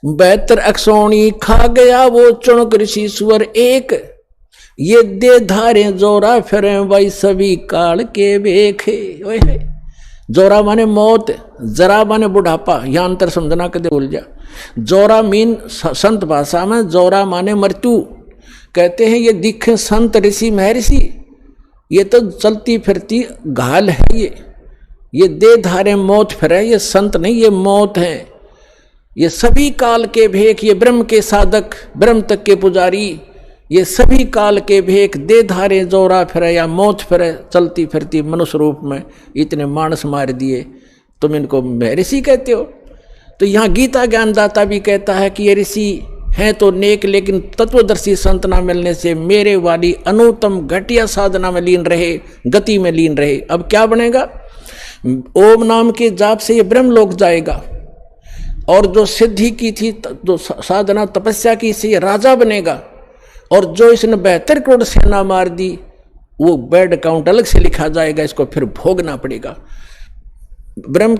72 अक्षौणी खा गया वो चुणक ऋषि सुअर एक। ये दे धारे जोरा फिरे भाई सभी काल के बेखे। जोरा माने मौत, जरा माने बुढ़ापा, यह अंतर समझना कदे भूल जा। जोरा मीन संत भाषा में जोरा माने मृत्यु। कहते हैं ये दिखे संत ऋषि महर्षि, ये तो चलती फिरती घाल है। ये दे धारे मौत फिरे, ये संत नहीं, ये मौत है। ये सभी काल के भेख, ये ब्रह्म के साधक, ब्रह्म तक के पुजारी, ये सभी काल के भेख दे धारे जोरा फिरे या मौत फिरे चलती फिरती मनुष्य रूप में इतने मानस मार दिए, तुम इनको महर्षि कहते हो। तो यहाँ गीता ज्ञानदाता भी कहता है कि ये ऋषि हैं तो नेक, लेकिन तत्वदर्शी संत ना मिलने से मेरे वाली अनुत्तम घटिया साधना में लीन रहे, गति में लीन रहे। अब क्या बनेगा? ओम नाम के जाप से ये ब्रह्म लोक जाएगा, और जो सिद्धि की थी, जो साधना तपस्या की, से ये राजा बनेगा। और जो इसने 72 करोड़ सेना मार दी, वो बैड अकाउंट अलग से लिखा जाएगा, इसको फिर भोगना पड़ेगा। ब्रह्म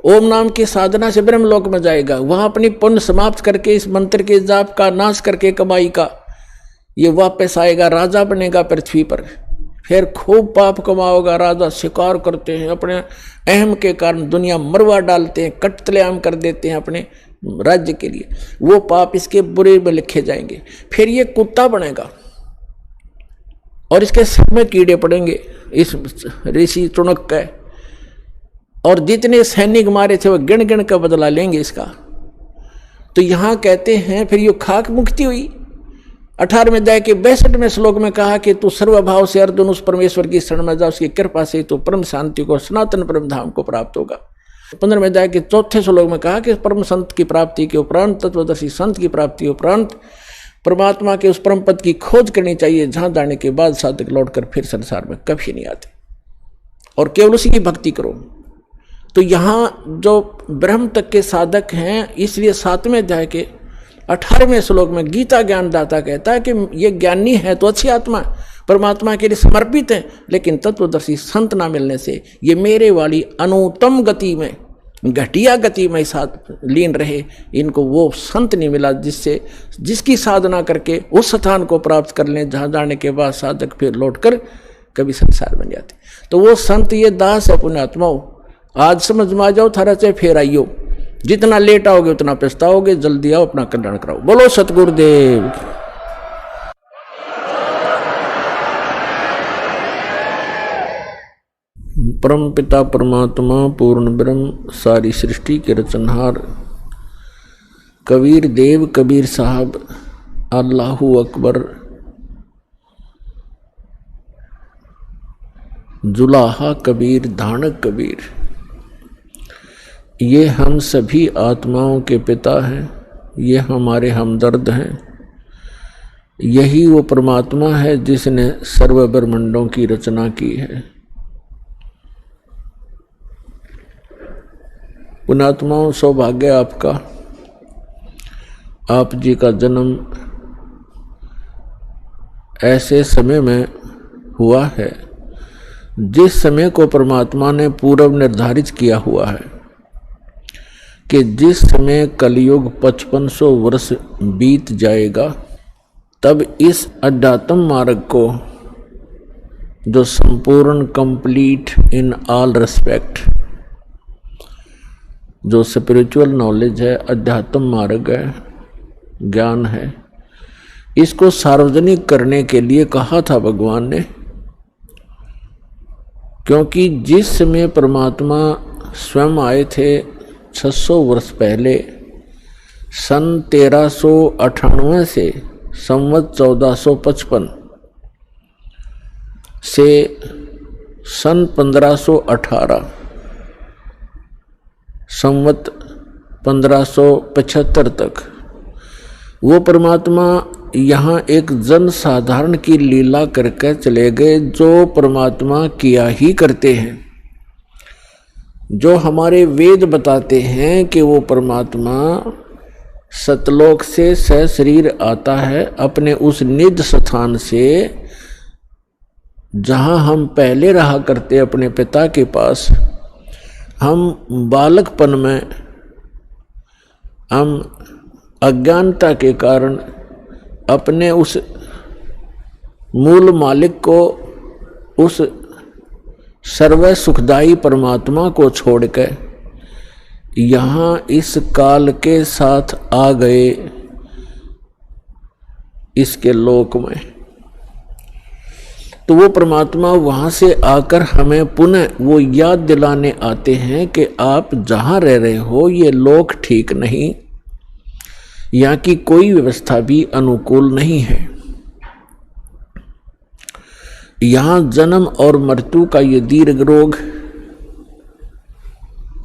ओम नाम की साधना से ब्रह्म लोक में जाएगा, वहां अपनी पुण्य समाप्त करके इस मंत्र के जाप का नाश करके कमाई का ये वापस आएगा, राजा बनेगा पृथ्वी पर। फिर खूब पाप कमाओगा। राजा शिकार करते हैं, अपने अहम के कारण दुनिया मरवा डालते हैं, कत्लेआम कर देते हैं अपने राज्य के लिए, वो पाप इसके बुरे में लिखे जाएंगे। फिर ये कुत्ता बनेगा और इसके सिर में कीड़े पड़ेंगे इस ऋषि चुणक का, और जितने सैनिक मारे थे वो गिन गिन का बदला लेंगे इसका। तो यहां कहते हैं फिर ये खाक मुक्ति हुई। 18वें अध्याय के 62वें श्लोक में कहा कि तू सर्वभाव से अर्जुन उस परमेश्वर की शरण में जा, उसकी कृपा से तो परम शांति को, सनातन परम धाम को प्राप्त होगा। 15वें अध्याय के 4थे श्लोक में कहा कि परम संत की प्राप्ति के उपरांत, तत्वदर्शी संत की प्राप्ति के उपरांत परमात्मा के उस परम पद की खोज करनी चाहिए, जहां जाने के बाद साधक लौटकर फिर संसार में कभी नहीं आते, और केवल उसी की भक्ति करो। तो यहाँ जो ब्रह्म तक के साधक हैं, इसलिए 7वें अध्याय के 18वें श्लोक में गीता ज्ञानदाता कहता है कि ये ज्ञानी है तो अच्छी आत्मा, परमात्मा के लिए समर्पित है, लेकिन तत्वदर्शी संत ना मिलने से ये मेरे वाली अनुत्तम गति में, घटिया गति में साथ लीन रहे। इनको वो संत नहीं मिला जिसकी साधना करके उस स्थान को प्राप्त कर लें जहाँ जाने के बाद साधक फिर लौटकर कभी संसार में जाते। तो वो संत ये दास है पुण्यात्माओं, आज समझ में आ जाओ, थारा चाहे फेर आइयो। जितना लेट आओगे उतना पछताओगे, जल्दी आओ, अपना कल्याण कराओ। बोलो सतगुरुदेव। परम पिता परमात्मा पूर्ण ब्रह्म सारी सृष्टि के रचनहार कबीर देव कबीर साहब अल्लाहू अकबर जुलाहा कबीर धानक कबीर, ये हम सभी आत्माओं के पिता हैं, ये हमारे हमदर्द हैं। यही वो परमात्मा है जिसने सर्व ब्रह्मांडों की रचना की है। पुण्यात्माओं, सौभाग्य आपका, आप जी का जन्म ऐसे समय में हुआ है जिस समय को परमात्मा ने पूर्व निर्धारित किया हुआ है कि जिस समय कलयुग 5500 वर्ष बीत जाएगा, तब इस अध्यात्म मार्ग को, जो संपूर्ण कंप्लीट इन ऑल रिस्पेक्ट, जो स्पिरिचुअल नॉलेज है, अध्यात्म मार्ग है, ज्ञान है, इसको सार्वजनिक करने के लिए कहा था भगवान ने। क्योंकि जिस समय परमात्मा स्वयं आए थे 600 वर्ष पहले, सन 1398 से संवत 1455 से सन 1518 संवत 1575 तक वो परमात्मा यहाँ एक जन साधारण की लीला करके चले गए, जो परमात्मा किया ही करते हैं। जो हमारे वेद बताते हैं कि वो परमात्मा सतलोक से सशरीर आता है, अपने उस निज स्थान से जहाँ हम पहले रहा करते अपने पिता के पास। हम बालकपन में हम अज्ञानता के कारण अपने उस मूल मालिक को, उस सर्व सुखदायी परमात्मा को छोड़कर यहाँ इस काल के साथ आ गए इसके लोक में। तो वो परमात्मा वहाँ से आकर हमें पुनः वो याद दिलाने आते हैं कि आप जहाँ रह रहे हो ये लोक ठीक नहीं, यहाँ की कोई व्यवस्था भी अनुकूल नहीं है। यहाँ जन्म और मृत्यु का ये दीर्घ रोग,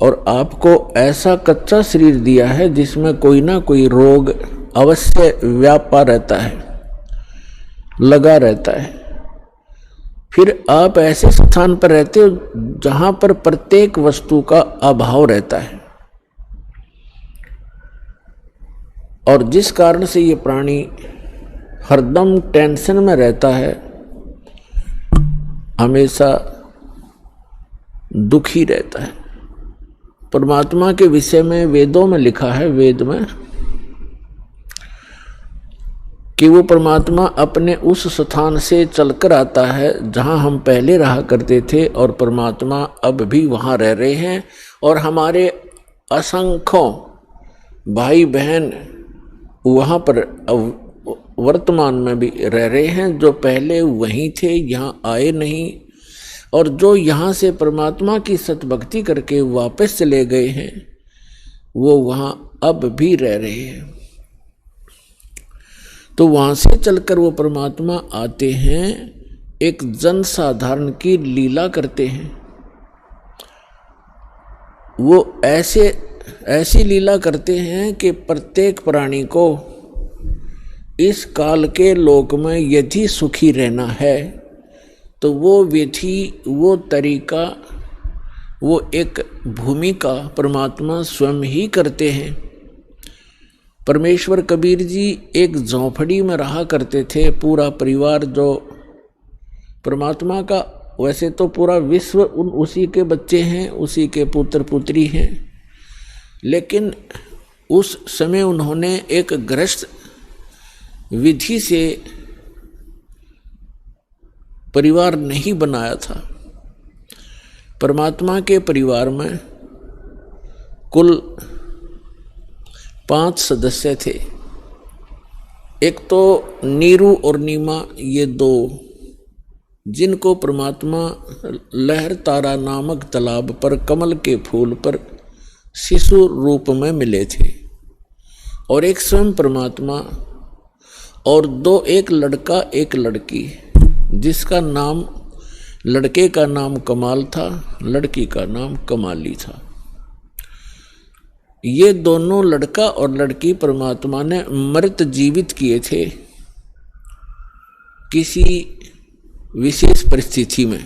और आपको ऐसा कच्चा शरीर दिया है जिसमें कोई ना कोई रोग अवश्य व्यापा रहता है, लगा रहता है। फिर आप ऐसे स्थान पर रहते हो जहां पर प्रत्येक वस्तु का अभाव रहता है, और जिस कारण से ये प्राणी हरदम टेंशन में रहता है, हमेशा दुखी रहता है। परमात्मा के विषय में वेदों में लिखा है, वेद में, कि वो परमात्मा अपने उस स्थान से चलकर आता है जहां हम पहले रहा करते थे, और परमात्मा अब भी वहां रह रहे हैं, और हमारे असंख्यों भाई बहन वहां पर वर्तमान में भी रह रहे हैं, जो पहले वहीं थे, यहाँ आए नहीं, और जो यहाँ से परमात्मा की सतभक्ति करके वापस चले गए हैं, वो वहाँ अब भी रह रहे हैं। तो वहाँ से चलकर वो परमात्मा आते हैं, एक जन साधारण की लीला करते हैं। वो ऐसी लीला करते हैं कि प्रत्येक प्राणी को इस काल के लोक में यदि सुखी रहना है तो वो विधि, वो तरीका, वो एक भूमिका परमात्मा स्वयं ही करते हैं। परमेश्वर कबीर जी एक झोंपड़ी में रहा करते थे, पूरा परिवार जो परमात्मा का, वैसे तो पूरा विश्व उसी के बच्चे हैं, उसी के पुत्र पुत्री हैं, लेकिन उस समय उन्होंने एक गृहस्थ विधि से परिवार नहीं बनाया था। परमात्मा के परिवार में कुल 5 सदस्य थे। एक तो नीरू और नीमा, ये 2, जिनको परमात्मा लहर तारा नामक तालाब पर कमल के फूल पर शिशु रूप में मिले थे, और एक स्वयं परमात्मा, और 2, एक लड़का एक लड़की, जिसका नाम, लड़के का नाम कमाल था, लड़की का नाम कमाली था। ये दोनों लड़का और लड़की परमात्मा ने मृत जीवित किए थे किसी विशेष परिस्थिति में।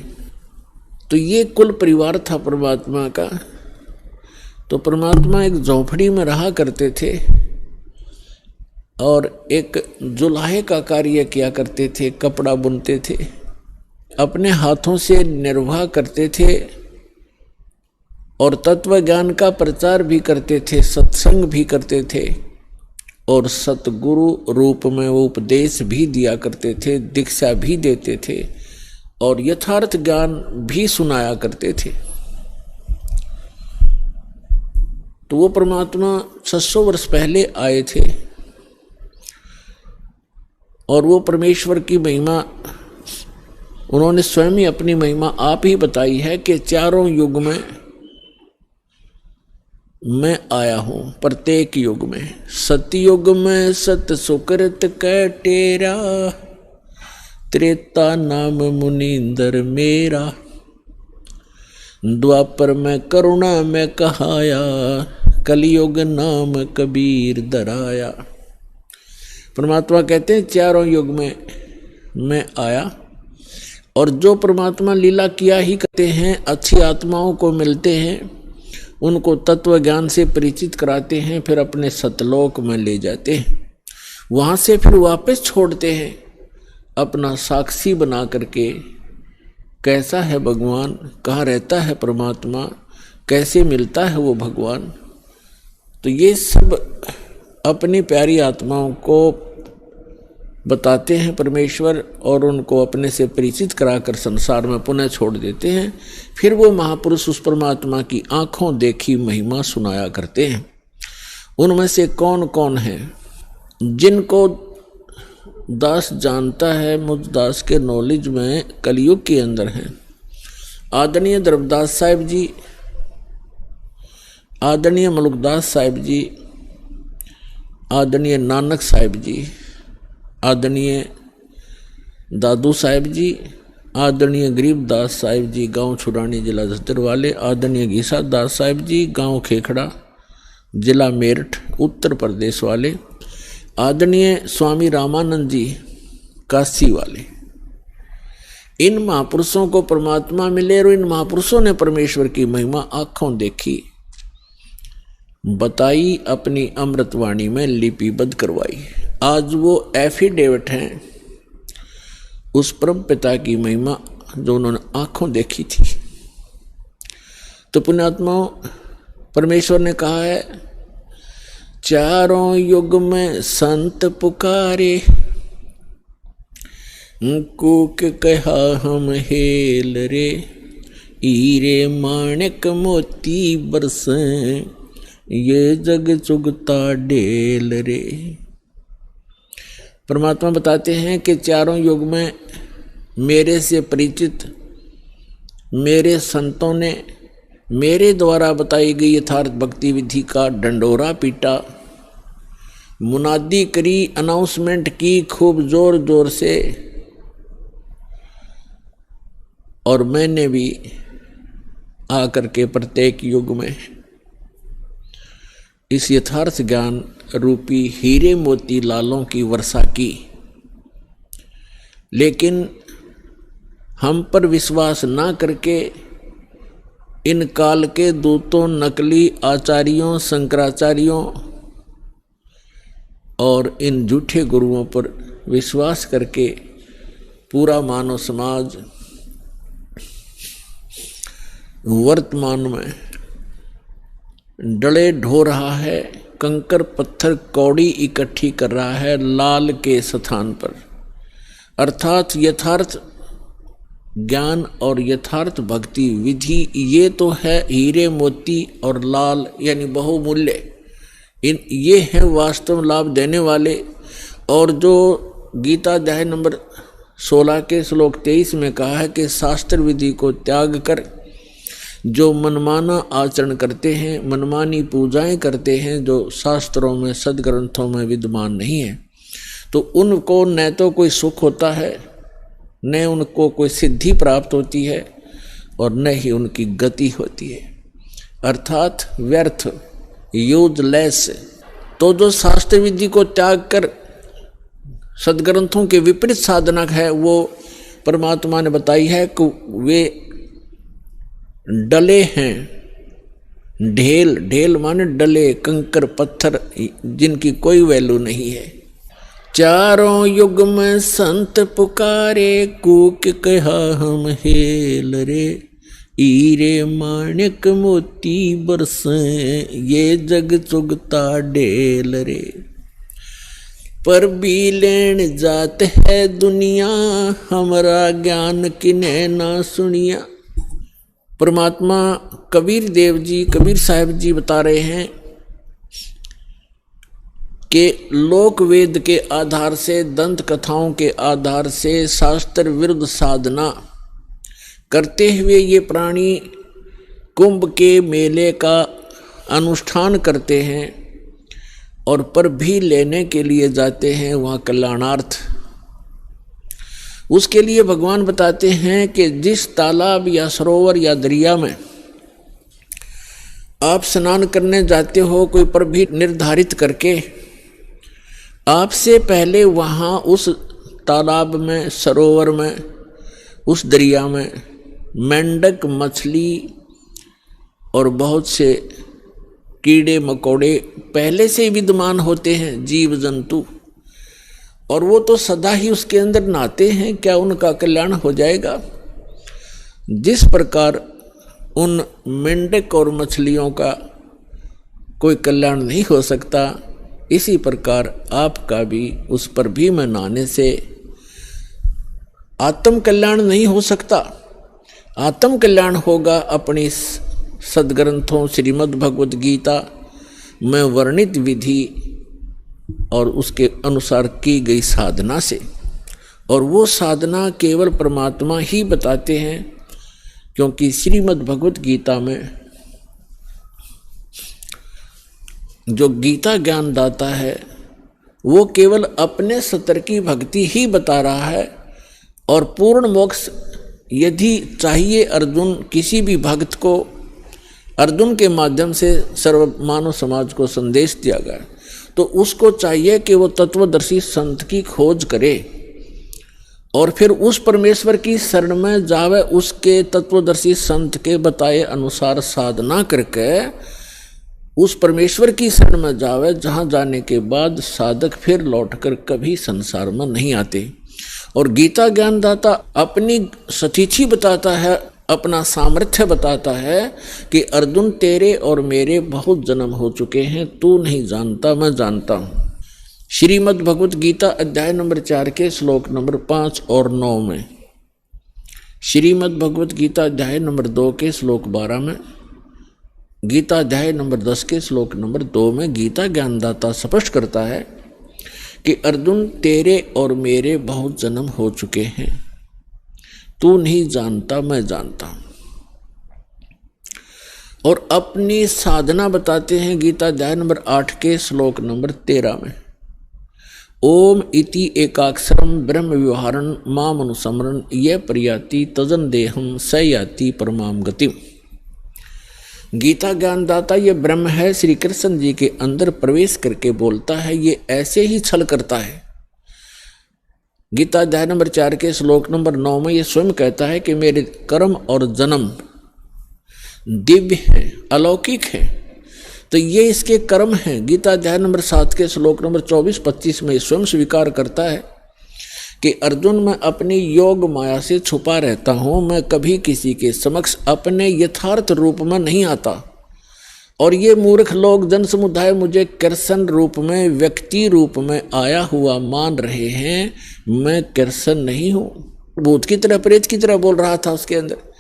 तो ये कुल परिवार था परमात्मा का। तो परमात्मा एक झोंपड़ी में रहा करते थे और एक जुलाहे का कार्य किया करते थे, कपड़ा बुनते थे, अपने हाथों से निर्वाह करते थे, और तत्व ज्ञान का प्रचार भी करते थे, सत्संग भी करते थे, और सतगुरु रूप में वो उपदेश भी दिया करते थे, दीक्षा भी देते थे, और यथार्थ ज्ञान भी सुनाया करते थे। तो वो परमात्मा 600 वर्ष पहले आए थे, और वो परमेश्वर की महिमा उन्होंने स्वयं ही अपनी महिमा आप ही बताई है कि चारों युग में मैं आया हूं, प्रत्येक युग में। सतयुग में सत सुकृत कै टेरा, त्रेता नाम मुनींदर मेरा, द्वापर में करुणा में कहाया, कलयुग नाम कबीर दराया। परमात्मा कहते हैं चारों युग में मैं आया, और जो परमात्मा लीला किया ही करते हैं, अच्छी आत्माओं को मिलते हैं, उनको तत्व ज्ञान से परिचित कराते हैं, फिर अपने सतलोक में ले जाते हैं, वहाँ से फिर वापस छोड़ते हैं अपना साक्षी बना करके। कैसा है भगवान, कहाँ रहता है परमात्मा, कैसे मिलता है वो भगवान। तो ये सब अपनी प्यारी आत्माओं को बताते हैं परमेश्वर और उनको अपने से परिचित कराकर संसार में पुनः छोड़ देते हैं। फिर वो महापुरुष उस परमात्मा की आंखों देखी महिमा सुनाया करते हैं। उनमें से कौन कौन है जिनको दास जानता है, मुझ दास के नॉलेज में कलयुग के अंदर हैं। आदरणीय द्रवदास साहिब जी, आदरणीय मलुकदास साहिब जी, आदरणीय नानक साहिब जी, आदरणीय दादू साहिब जी, आदरणीय गरीबदास साहिब जी गांव छुड़ानी जिला झज्जर वाले, आदरणीय घीसा दास साहिब जी गांव खेखड़ा जिला मेरठ उत्तर प्रदेश वाले, आदरणीय स्वामी रामानंद जी काशी वाले। इन महापुरुषों को परमात्मा मिले और इन महापुरुषों ने परमेश्वर की महिमा आंखों देखी, बताई, अपनी अमृतवाणी में लिपिबद्ध करवाई। आज वो एफिडेविट हैं उस परम पिता की महिमा जो उन्होंने आंखों देखी थी। तो पुण्यात्माओं, परमेश्वर ने कहा है, चारों युग में संत पुकारे, कूक कहा हम हेल रे, हीरे माणिक मोती बरसे, ये जग चुगता ढेल रे। परमात्मा बताते हैं कि चारों युग में मेरे से परिचित मेरे संतों ने मेरे द्वारा बताई गई यथार्थ भक्ति विधि का डंडोरा पीटा, मुनादी करी, अनाउंसमेंट की खूब जोर जोर से, और मैंने भी आकर के प्रत्येक युग में इस यथार्थ ज्ञान रूपी हीरे मोती लालों की वर्षा की। लेकिन हम पर विश्वास ना करके इन काल के दूतों, नकली आचार्यों, शंकराचार्यों और इन झूठे गुरुओं पर विश्वास करके पूरा मानव समाज वर्तमान में डले ढो रहा है, कंकर पत्थर कौड़ी इकट्ठी कर रहा है लाल के स्थान पर। अर्थात यथार्थ ज्ञान और यथार्थ भक्ति विधि ये तो है हीरे मोती और लाल यानी बहुमूल्य, इन ये हैं वास्तव लाभ देने वाले। और जो गीता अध्याय नंबर 16 के श्लोक 23 में कहा है कि शास्त्र विधि को त्याग कर जो मनमाना आचरण करते हैं, मनमानी पूजाएं करते हैं जो शास्त्रों में सदग्रंथों में विद्यमान नहीं है, तो उनको न तो कोई सुख होता है, न उनको कोई सिद्धि प्राप्त होती है और न ही उनकी गति होती है, अर्थात व्यर्थ, यूजलेस। तो जो शास्त्र विधि को त्याग कर सदग्रंथों के विपरीत साधना है वो परमात्मा ने बताई है कि वे डले हैं। ढेल, ढेल माने डले, कंकर पत्थर जिनकी कोई वैल्यू नहीं है। चारों युग में संत पुकारे, कूक कहा हम हेल रे, हीरे माणिक मोती बरसे, ये जग चुगता ढेल रे। पर भी लेन जात है दुनिया, हमारा ज्ञान किने ना सुनिया। परमात्मा कबीर देव जी, कबीर साहब जी बता रहे हैं कि लोक वेद के आधार से, दंत कथाओं के आधार से शास्त्र विरुद्ध साधना करते हुए ये प्राणी कुंभ के मेले का अनुष्ठान करते हैं और पर भी लेने के लिए जाते हैं वहाँ कल्याणार्थ। उसके लिए भगवान बताते हैं कि जिस तालाब या सरोवर या दरिया में आप स्नान करने जाते हो कोई पर भी निर्धारित करके, आपसे पहले वहाँ उस तालाब में, सरोवर में, उस दरिया में मेंढक, मछली और बहुत से कीड़े मकोड़े पहले से विद्यमान होते हैं, जीव जंतु, और वो तो सदा ही उसके अंदर नहाते हैं। क्या उनका कल्याण हो जाएगा? जिस प्रकार उन मेंढक और मछलियों का कोई कल्याण नहीं हो सकता, इसी प्रकार आपका भी उस पर भीम नहाने से आत्म कल्याण नहीं हो सकता। आत्म कल्याण होगा अपनी सदग्रंथों श्रीमद् भगवद गीता में वर्णित विधि और उसके अनुसार की गई साधना से। और वो साधना केवल परमात्मा ही बताते हैं, क्योंकि श्रीमद् भगवद गीता में जो गीता ज्ञान दाता है वो केवल अपने सतर की भक्ति ही बता रहा है। और पूर्ण मोक्ष यदि चाहिए अर्जुन किसी भी भक्त को, अर्जुन के माध्यम से सर्व मानव समाज को संदेश दिया गया, तो उसको चाहिए कि वो तत्वदर्शी संत की खोज करे और फिर उस परमेश्वर की शरण में जावे, उसके तत्वदर्शी संत के बताए अनुसार साधना करके उस परमेश्वर की शरण में जावे, जहाँ जाने के बाद साधक फिर लौटकर कभी संसार में नहीं आते। और गीता ज्ञानदाता अपनी सतीथि बताता है, अपना सामर्थ्य बताता है कि अर्जुन तेरे और मेरे बहुत जन्म हो चुके हैं, तू नहीं जानता मैं जानता हूँ। श्रीमद् भगवद गीता अध्याय नंबर 4 के श्लोक नंबर 5 और 9 में, श्रीमद् भगवद गीता अध्याय नंबर 2 के श्लोक 12 में, गीता अध्याय नंबर 10 के श्लोक नंबर 2 में गीता ज्ञानदाता स्पष्ट करता है कि अर्जुन तेरे और मेरे बहुत जन्म हो चुके हैं, तू नहीं जानता मैं जानता हूं। और अपनी साधना बताते हैं गीता अध्याय नंबर 8 के श्लोक नंबर 13 में, ओम इति एकाक्षरम ब्रह्म व्यवहारन माम अनुसमरन ये प्रयाति तजन देहम स याति परमाम गतिम। गीता ज्ञानदाता ये ब्रह्म है, श्री कृष्ण जी के अंदर प्रवेश करके बोलता है, ये ऐसे ही छल करता है। गीता अध्याय नंबर 4 के श्लोक नंबर 9 में ये स्वयं कहता है कि मेरे कर्म और जन्म दिव्य हैं, अलौकिक हैं, तो ये इसके कर्म हैं। गीता अध्याय नंबर 7 के श्लोक नंबर 24-25 में स्वयं स्वीकार करता है कि अर्जुन मैं अपनी योग माया से छुपा रहता हूँ, मैं कभी किसी के समक्ष अपने यथार्थ रूप में नहीं आता। और ये मूर्ख लोग जन समुदाय मुझे कृष्ण रूप में, व्यक्ति रूप में आया हुआ मान रहे हैं, मैं कृष्ण नहीं हूँ। भूत की तरह प्रेत की तरह बोल रहा था उसके अंदर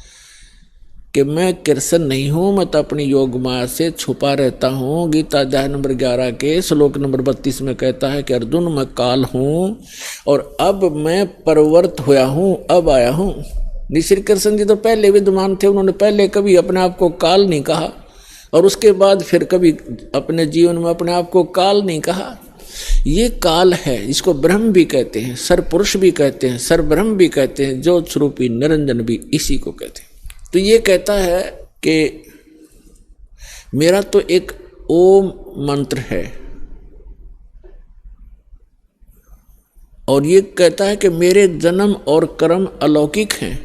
कि मैं कृष्ण नहीं हूँ, मैं तो अपनी योग माया से छुपा रहता हूँ। गीता अध्याय नंबर 11 के श्लोक नंबर 32 में कहता है कि अर्जुन मैं काल हूँ और अब मैं परवर्त हुआ हूँ, अब आया हूँ। श्री कृष्ण जी तो पहले विद्यमान थे, उन्होंने पहले कभी अपने आप को काल नहीं कहा और उसके बाद फिर कभी अपने जीवन में अपने आप को काल नहीं कहा। ये काल है, इसको ब्रह्म भी कहते हैं, सरपुरुष भी कहते हैं, सरब्रह्म भी कहते हैं, ज्योत स्वरूपी निरंजन भी इसी को कहते हैं। तो ये कहता है कि मेरा तो एक ओम मंत्र है और ये कहता है कि मेरे जन्म और कर्म अलौकिक हैं।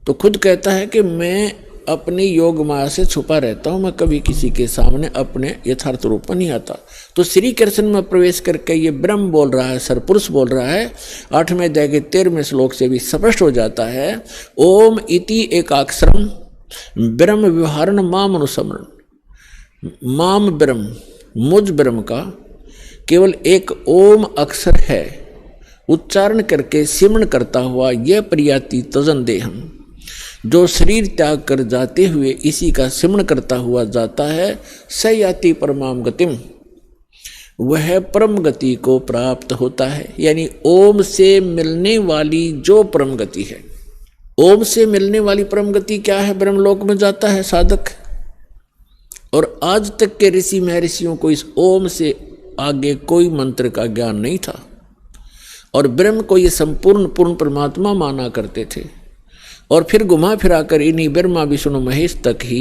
तो खुद कहता है कि मैं अपनी योग माया से छुपा रहता हूं, मैं कभी किसी के सामने अपने यथार्थ रूप में नहीं आता। तो श्री कृष्ण में प्रवेश करके ये ब्रह्म बोल रहा है, सरपुरुष बोल रहा है। 8वें अध्याय के 13वें श्लोक से भी स्पष्ट हो जाता है, ओम इति एकाक्षरम ब्रह्म व्यवहारन माम अनुसमरण। माम ब्रह्म, मुझ ब्रह्म का केवल एक ओम अक्षर है, उच्चारण करके सिमरण करता हुआ यह प्रियाति तजन देहम, जो शरीर त्याग कर जाते हुए इसी का सिमरण करता हुआ जाता है, स याति परमाम गतिम, वह परम गति को प्राप्त होता है। यानी ओम से मिलने वाली जो परम गति है, ओम से मिलने वाली परम गति क्या है? ब्रह्मलोक में जाता है साधक। और आज तक के ऋषि महर्षियों को इस ओम से आगे कोई मंत्र का ज्ञान नहीं था और ब्रह्म को ये संपूर्ण पूर्ण परमात्मा माना करते थे। और फिर घुमा फिराकर इन्हीं ब्रह्मा विष्णु महेश तक ही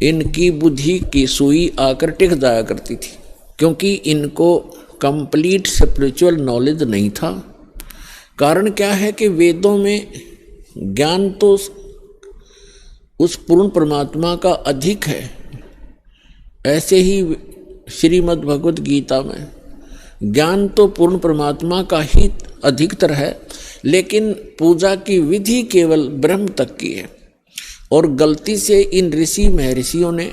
इनकी बुद्धि की सुई आकर टिक जाया करती थी, क्योंकि इनको कंप्लीट स्पिरिचुअल नॉलेज नहीं था। कारण क्या है कि वेदों में ज्ञान तो उस पूर्ण परमात्मा का अधिक है, ऐसे ही श्रीमद् भगवद गीता में ज्ञान तो पूर्ण परमात्मा का ही अधिकतर है, लेकिन पूजा की विधि केवल ब्रह्म तक की है। और गलती से इन ऋषि महर्षियों ने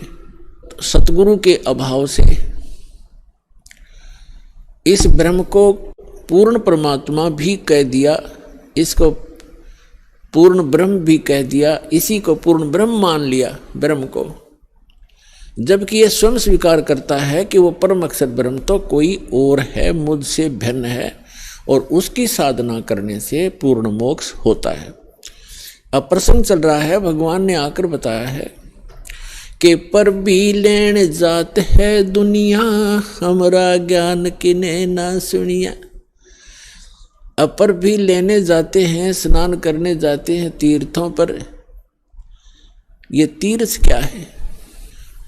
सतगुरु के अभाव से इस ब्रह्म को पूर्ण परमात्मा भी कह दिया, इसको पूर्ण ब्रह्म भी कह दिया, इसी को पूर्ण ब्रह्म मान लिया ब्रह्म को, जबकि यह स्वयं स्वीकार करता है कि वो परम अक्षर ब्रह्म तो कोई और है, मुझसे भिन्न है, और उसकी साधना करने से पूर्ण मोक्ष होता है। अब प्रसंग चल रहा है, भगवान ने आकर बताया है कि पर भी लेन जात है दुनिया, हमरा ज्ञान किने ना सुनिया। अब पर भी लेने जाते हैं, स्नान करने जाते हैं तीर्थों पर। ये तीर्थ क्या है,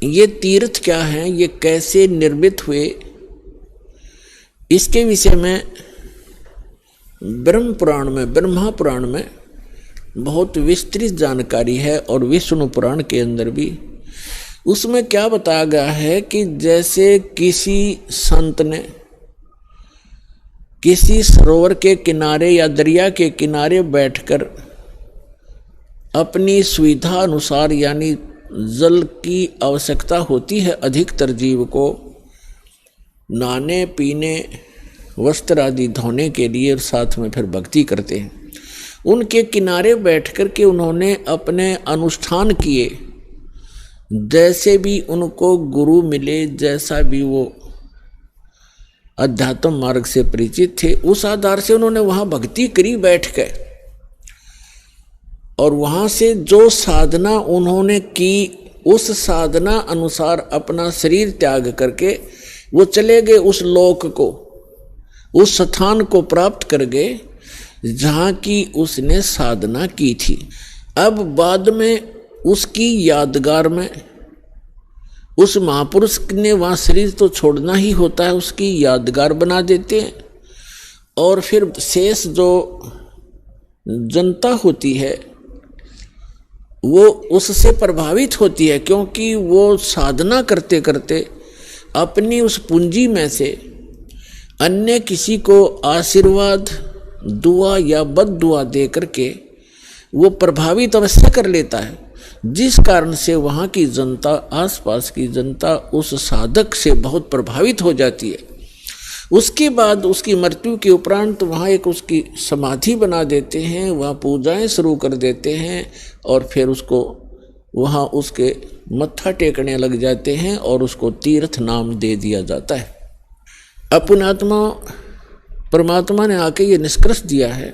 ये तीर्थ क्या है, ये कैसे निर्मित हुए, इसके विषय में ब्रह्म पुराण में, ब्रह्मा पुराण में बहुत विस्तृत जानकारी है, और विष्णु पुराण के अंदर भी। उसमें क्या बताया गया है कि जैसे किसी संत ने किसी सरोवर के किनारे या दरिया के किनारे बैठकर अपनी सुविधा अनुसार, यानी जल की आवश्यकता होती है अधिकतर जीव को नहाने पीने वस्त्र आदि धोने के लिए, और साथ में फिर भक्ति करते हैं, उनके किनारे बैठ कर के उन्होंने अपने अनुष्ठान किए, जैसे भी उनको गुरु मिले, जैसा भी वो अध्यात्म मार्ग से परिचित थे, उस आधार से उन्होंने वहाँ भक्ति करी बैठ के, और वहाँ से जो साधना उन्होंने की, उस साधना अनुसार अपना शरीर त्याग करके वो चले गए उस लोक को, उस स्थान को प्राप्त कर गए जहाँ की उसने साधना की थी। अब बाद में उसकी यादगार में उस महापुरुष ने वहाँ शरीर तो छोड़ना ही होता है, उसकी यादगार बना देते हैं, और फिर शेष जो जनता होती है वो उससे प्रभावित होती है, क्योंकि वो साधना करते करते अपनी उस पूंजी में से अन्य किसी को आशीर्वाद, दुआ या बद दुआ दे करके वो प्रभावित अवश्य कर लेता है, जिस कारण से वहाँ की जनता, आसपास की जनता उस साधक से बहुत प्रभावित हो जाती है। उसके बाद उसकी मृत्यु के उपरांत वहाँ एक उसकी समाधि बना देते हैं, वहाँ पूजाएं शुरू कर देते हैं, और फिर उसको वहाँ उसके मत्था टेकने लग जाते हैं, और उसको तीर्थ नाम दे दिया जाता है। अपनात्मा परमात्मा ने आके ये निष्कर्ष दिया है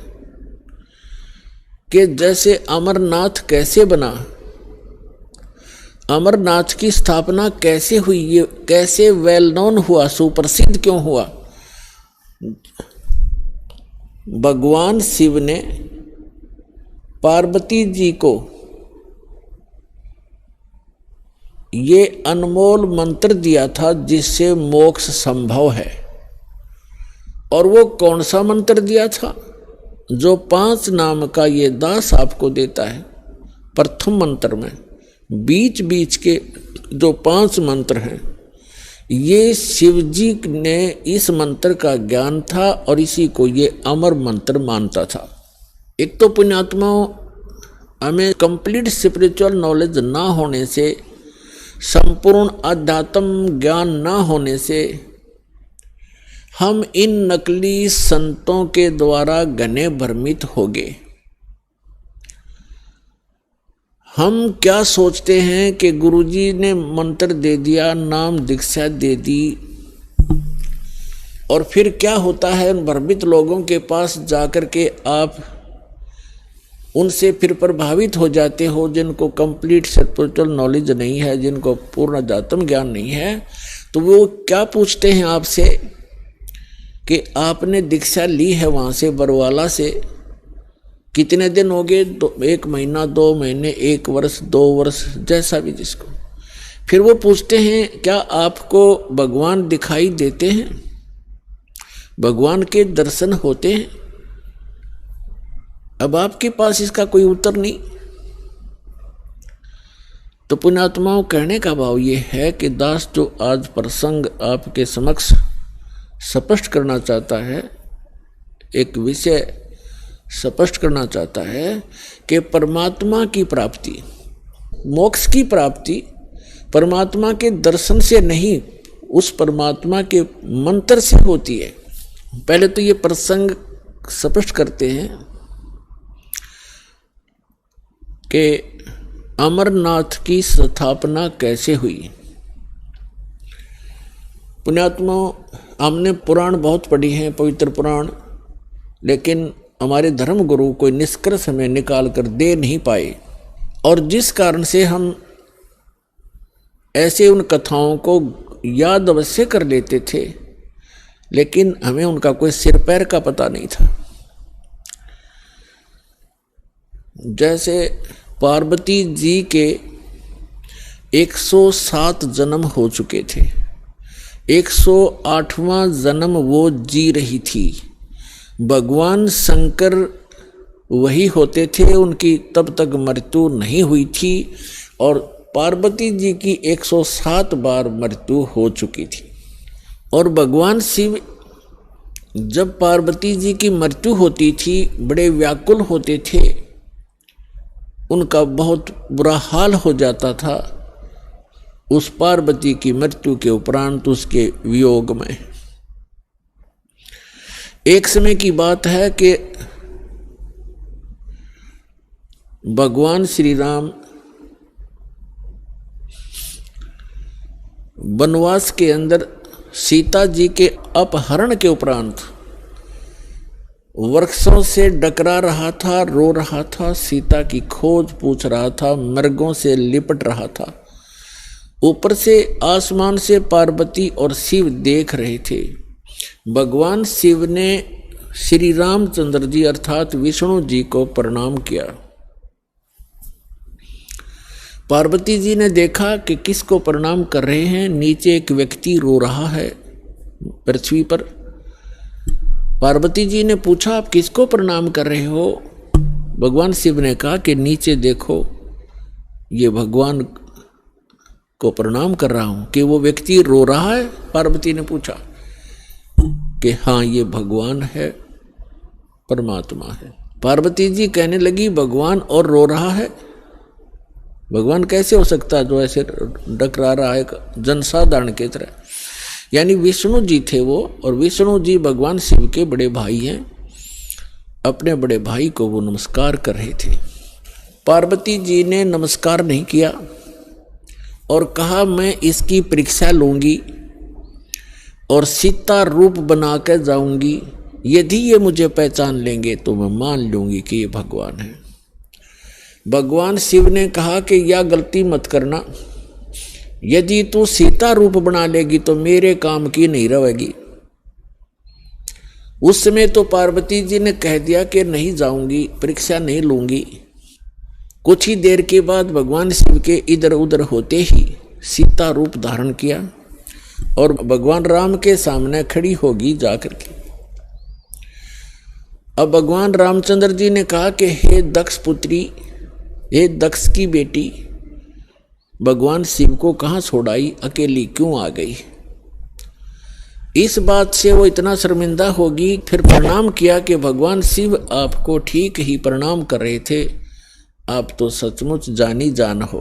कि जैसे अमरनाथ कैसे बना, अमरनाथ की स्थापना कैसे हुई, ये कैसे वेल नोन हुआ, सुप्रसिद्ध क्यों हुआ। भगवान शिव ने पार्वती जी को ये अनमोल मंत्र दिया था जिससे मोक्ष संभव है, और वो कौन सा मंत्र दिया था, जो 5 नाम का ये दास आपको देता है। प्रथम मंत्र में बीच बीच के जो 5 मंत्र हैं, ये शिव जी ने इस मंत्र का ज्ञान था, और इसी को ये अमर मंत्र मानता था। एक तो पुण्यात्माओं, हमें कंप्लीट स्पिरिचुअल नॉलेज ना होने से, संपूर्ण अध्यात्म ज्ञान ना होने से, हम इन नकली संतों के द्वारा घने भ्रमित हो गए। हम क्या सोचते हैं कि गुरुजी ने मंत्र दे दिया, नाम दीक्षा दे दी, और फिर क्या होता है, उन भ्रमित लोगों के पास जाकर के आप उनसे फिर प्रभावित हो जाते हो, जिनको कंप्लीट स्पिरिचुअल नॉलेज नहीं है, जिनको पूर्ण अध्यात्म ज्ञान नहीं है। तो वो क्या पूछते हैं आपसे कि आपने दीक्षा ली है वहाँ से, बरवाला से, कितने दिन हो गए, 1 महीना, 2 महीने, 1 वर्ष, 2 वर्ष, जैसा भी जिसको। फिर वो पूछते हैं क्या आपको भगवान दिखाई देते हैं, भगवान के दर्शन होते हैं। अब आपके पास इसका कोई उत्तर नहीं। तो पुण्यात्माओं, कहने का भाव ये है कि दास जो आज प्रसंग आपके समक्ष स्पष्ट करना चाहता है, एक विषय स्पष्ट करना चाहता है कि परमात्मा की प्राप्ति, मोक्ष की प्राप्ति परमात्मा के दर्शन से नहीं, उस परमात्मा के मंत्र से होती है। पहले तो ये प्रसंग स्पष्ट करते हैं कि अमरनाथ की स्थापना कैसे हुई। पुण्यात्मा, हमने पुराण बहुत पढ़ी हैं, पवित्र पुराण, लेकिन हमारे धर्म गुरु कोई निष्कर्ष हमें निकाल कर दे नहीं पाए, और जिस कारण से हम ऐसे उन कथाओं को याद अवश्य कर लेते थे, लेकिन हमें उनका कोई सिर पैर का पता नहीं था। जैसे पार्वती जी के 107 जन्म हो चुके थे, 108वां जन्म वो जी रही थी। भगवान शंकर वही होते थे, उनकी तब तक मृत्यु नहीं हुई थी, और पार्वती जी की 107 बार मृत्यु हो चुकी थी। और भगवान शिव जब पार्वती जी की मृत्यु होती थी बड़े व्याकुल होते थे, उनका बहुत बुरा हाल हो जाता था उस पार्वती की मृत्यु के उपरांत, उसके वियोग में। एक समय की बात है कि भगवान श्री राम वनवास के अंदर सीता जी के अपहरण के उपरांत वृक्षों से डकरा रहा था, रो रहा था, सीता की खोज पूछ रहा था, मृगों से लिपट रहा था। ऊपर से आसमान से पार्वती और शिव देख रहे थे। भगवान शिव ने श्री रामचंद्र जी अर्थात विष्णु जी को प्रणाम किया। पार्वती जी ने देखा कि किसको प्रणाम कर रहे हैं। नीचे एक व्यक्ति रो रहा है पृथ्वी पर। पार्वती जी ने पूछा, आप किसको प्रणाम कर रहे हो? भगवान शिव ने कहा कि नीचे देखो, ये भगवान को प्रणाम कर रहा हूं। कि वो व्यक्ति रो रहा है? पार्वती ने पूछा कि हाँ, ये भगवान है, परमात्मा है। पार्वती जी कहने लगी, भगवान और रो रहा है? भगवान कैसे हो सकता है जो ऐसे डकरा रहा है जनसाधारण की तरह? यानी विष्णु जी थे वो, और विष्णु जी भगवान शिव के बड़े भाई हैं। अपने बड़े भाई को वो नमस्कार कर रहे थे। पार्वती जी ने नमस्कार नहीं किया और कहा, मैं इसकी परीक्षा लूंगी और सीता रूप बना कर जाऊंगी। यदि ये मुझे पहचान लेंगे तो मैं मान लूंगी कि ये भगवान है। भगवान शिव ने कहा कि यह गलती मत करना, यदि तू सीता रूप बना लेगी तो मेरे काम की नहीं रहेगी। उस समय तो पार्वती जी ने कह दिया कि नहीं जाऊंगी, परीक्षा नहीं लूंगी। कुछ ही देर के बाद भगवान शिव के इधर उधर होते ही सीता रूप धारण किया और भगवान राम के सामने खड़ी होगी जाकर के। अब भगवान रामचंद्र जी ने कहा कि हे दक्ष पुत्री, हे दक्ष की बेटी, भगवान शिव को कहाँ छोड़ाई, अकेली क्यों आ गई? इस बात से वो इतना शर्मिंदा होगी। फिर प्रणाम किया कि भगवान शिव आपको ठीक ही प्रणाम कर रहे थे, आप तो सचमुच जानी जान हो।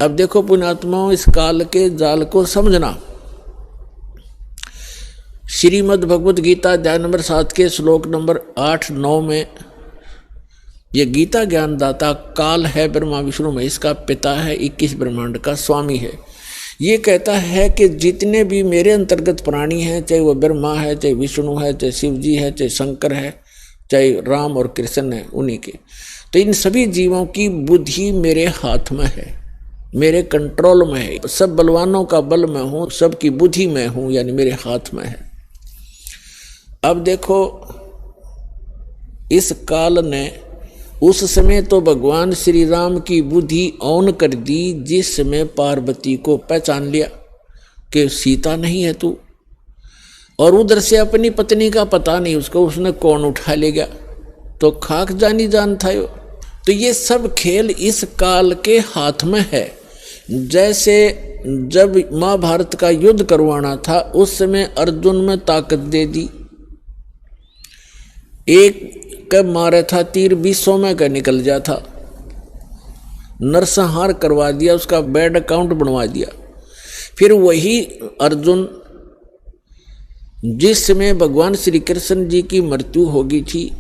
अब देखो पुण्यात्माओं, इस काल के जाल को समझना। श्रीमद् भगवद गीता अध्याय नंबर 7 के श्लोक नंबर 8-9 में ये गीता ज्ञानदाता काल है, ब्रह्मा विष्णु महेश का पिता है, 21 ब्रह्मांड का स्वामी है। ये कहता है कि जितने भी मेरे अंतर्गत प्राणी हैं, चाहे वो ब्रह्मा है, चाहे विष्णु है, चाहे शिव जी है, चाहे शंकर है, चाहे राम और कृष्ण है, उन्हीं के, तो इन सभी जीवों की बुद्धि मेरे हाथ में है, मेरे कंट्रोल में है। सब बलवानों का बल मैं हूँ, सबकी बुद्धि मैं हूँ, यानी मेरे हाथ में है। अब देखो, इस काल ने उस समय तो भगवान श्री राम की बुद्धि ऑन कर दी, जिस समय पार्वती को पहचान लिया कि सीता नहीं है तू, और उधर से अपनी पत्नी का पता नहीं उसको, उसने कौन उठा ले गया, तो खाक जानी जान था यो। तो ये सब खेल इस काल के हाथ में है। जैसे जब महाभारत का युद्ध करवाना था, उस समय अर्जुन में ताकत दे दी, एक कब मारा था तीर 20 में का निकल जाता, नरसंहार करवा दिया, उसका बैड अकाउंट बनवा दिया। फिर वही अर्जुन जिस समय भगवान श्री कृष्ण जी की मृत्यु हो गई थी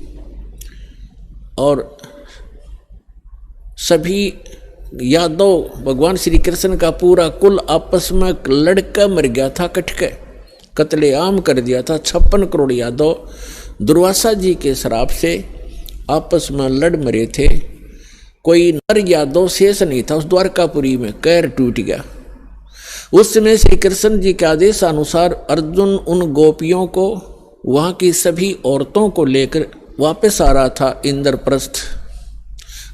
और सभी यादव भगवान श्री कृष्ण का पूरा कुल आपस में लड़का मर गया था, कटके कत्लेआम कर दिया था। 56 करोड़ यादव दुर्वासा जी के श्राप से आपस में लड़ मरे थे। कोई नर यादव शेष नहीं था उस द्वारकापुरी में, कैर टूट गया। उस समय श्री कृष्ण जी के आदेश अनुसार अर्जुन उन गोपियों को, वहां की सभी औरतों को लेकर वापस आ रहा था इंद्रप्रस्थ।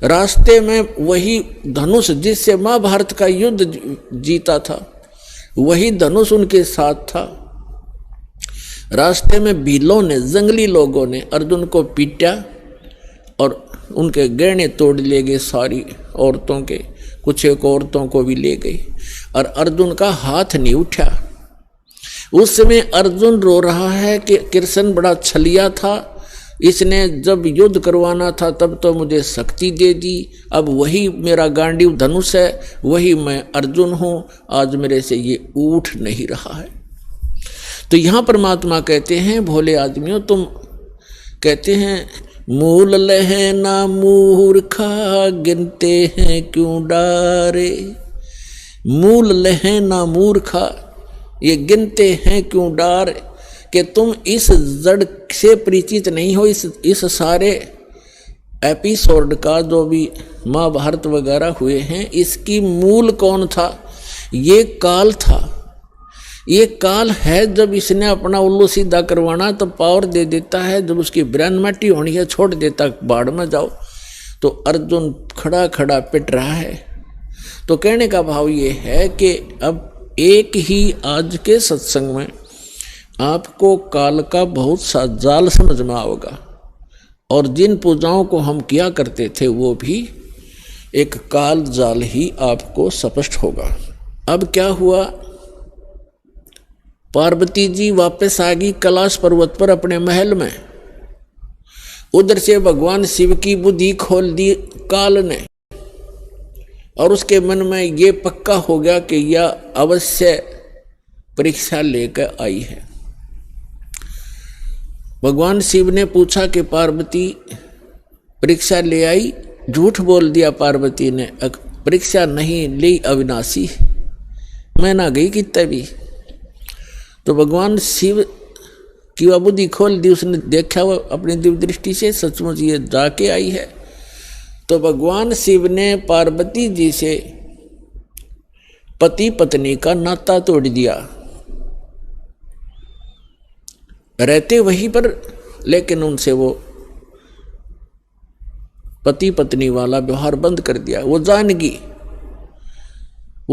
रास्ते में वही धनुष जिससे महाभारत का युद्ध जीता था, वही धनुष उनके साथ था। रास्ते में भीलों ने, जंगली लोगों ने अर्जुन को पीटा और उनके गहने तोड़ ले गए, सारी औरतों के, कुछ एक औरतों को भी ले गई और अर्जुन का हाथ नहीं उठा। उस समय अर्जुन रो रहा है कि कृष्ण बड़ा छलिया था, इसने जब युद्ध करवाना था तब तो मुझे शक्ति दे दी, अब वही मेरा गांडीव धनुष है, वही मैं अर्जुन हूं, आज मेरे से ये उठ नहीं रहा है। तो यहां परमात्मा कहते हैं, भोले आदमियों तुम कहते हैं मूल लहे ना मूर्खा गिनते हैं क्यों डारे। मूल लहे ना मूर्खा, ये गिनते हैं क्यों डारे, कि तुम इस जड़ से परिचित नहीं हो। इस सारे एपिसोड का जो भी महाभारत वगैरह हुए हैं, इसकी मूल कौन था? ये काल था। ये काल है, जब इसने अपना उल्लू सीधा करवाना तो पावर दे देता है, जब उसकी ब्रेन मट्टी होनी है छोड़ देता बाढ़ में जाओ। तो अर्जुन खड़ा खड़ा पिट रहा है। तो कहने का भाव ये है कि अब एक ही आज के सत्संग में आपको काल का बहुत सा जाल समझ में आओगा, और जिन पूजाओं को हम किया करते थे वो भी एक काल जाल ही आपको स्पष्ट होगा। अब क्या हुआ, पार्वती जी वापस आ गई कैलाश पर्वत पर अपने महल में। उधर से भगवान शिव की बुद्धि खोल दी काल ने, और उसके मन में ये पक्का हो गया कि यह अवश्य परीक्षा लेकर आई है। भगवान शिव ने पूछा कि पार्वती परीक्षा ले आई? झूठ बोल दिया पार्वती ने, परीक्षा नहीं ली अविनाशी, मैं ना गई कितना भी। तो भगवान शिव की वह बुद्धि खोल दी, उसने देखा वो अपनी दिव्य दृष्टि से सचमुच ये जाके आई है। तो भगवान शिव ने पार्वती जी से पति पत्नी का नाता तोड़ दिया, रहते वहीं पर, लेकिन उनसे वो पति पत्नी वाला व्यवहार बंद कर दिया। वो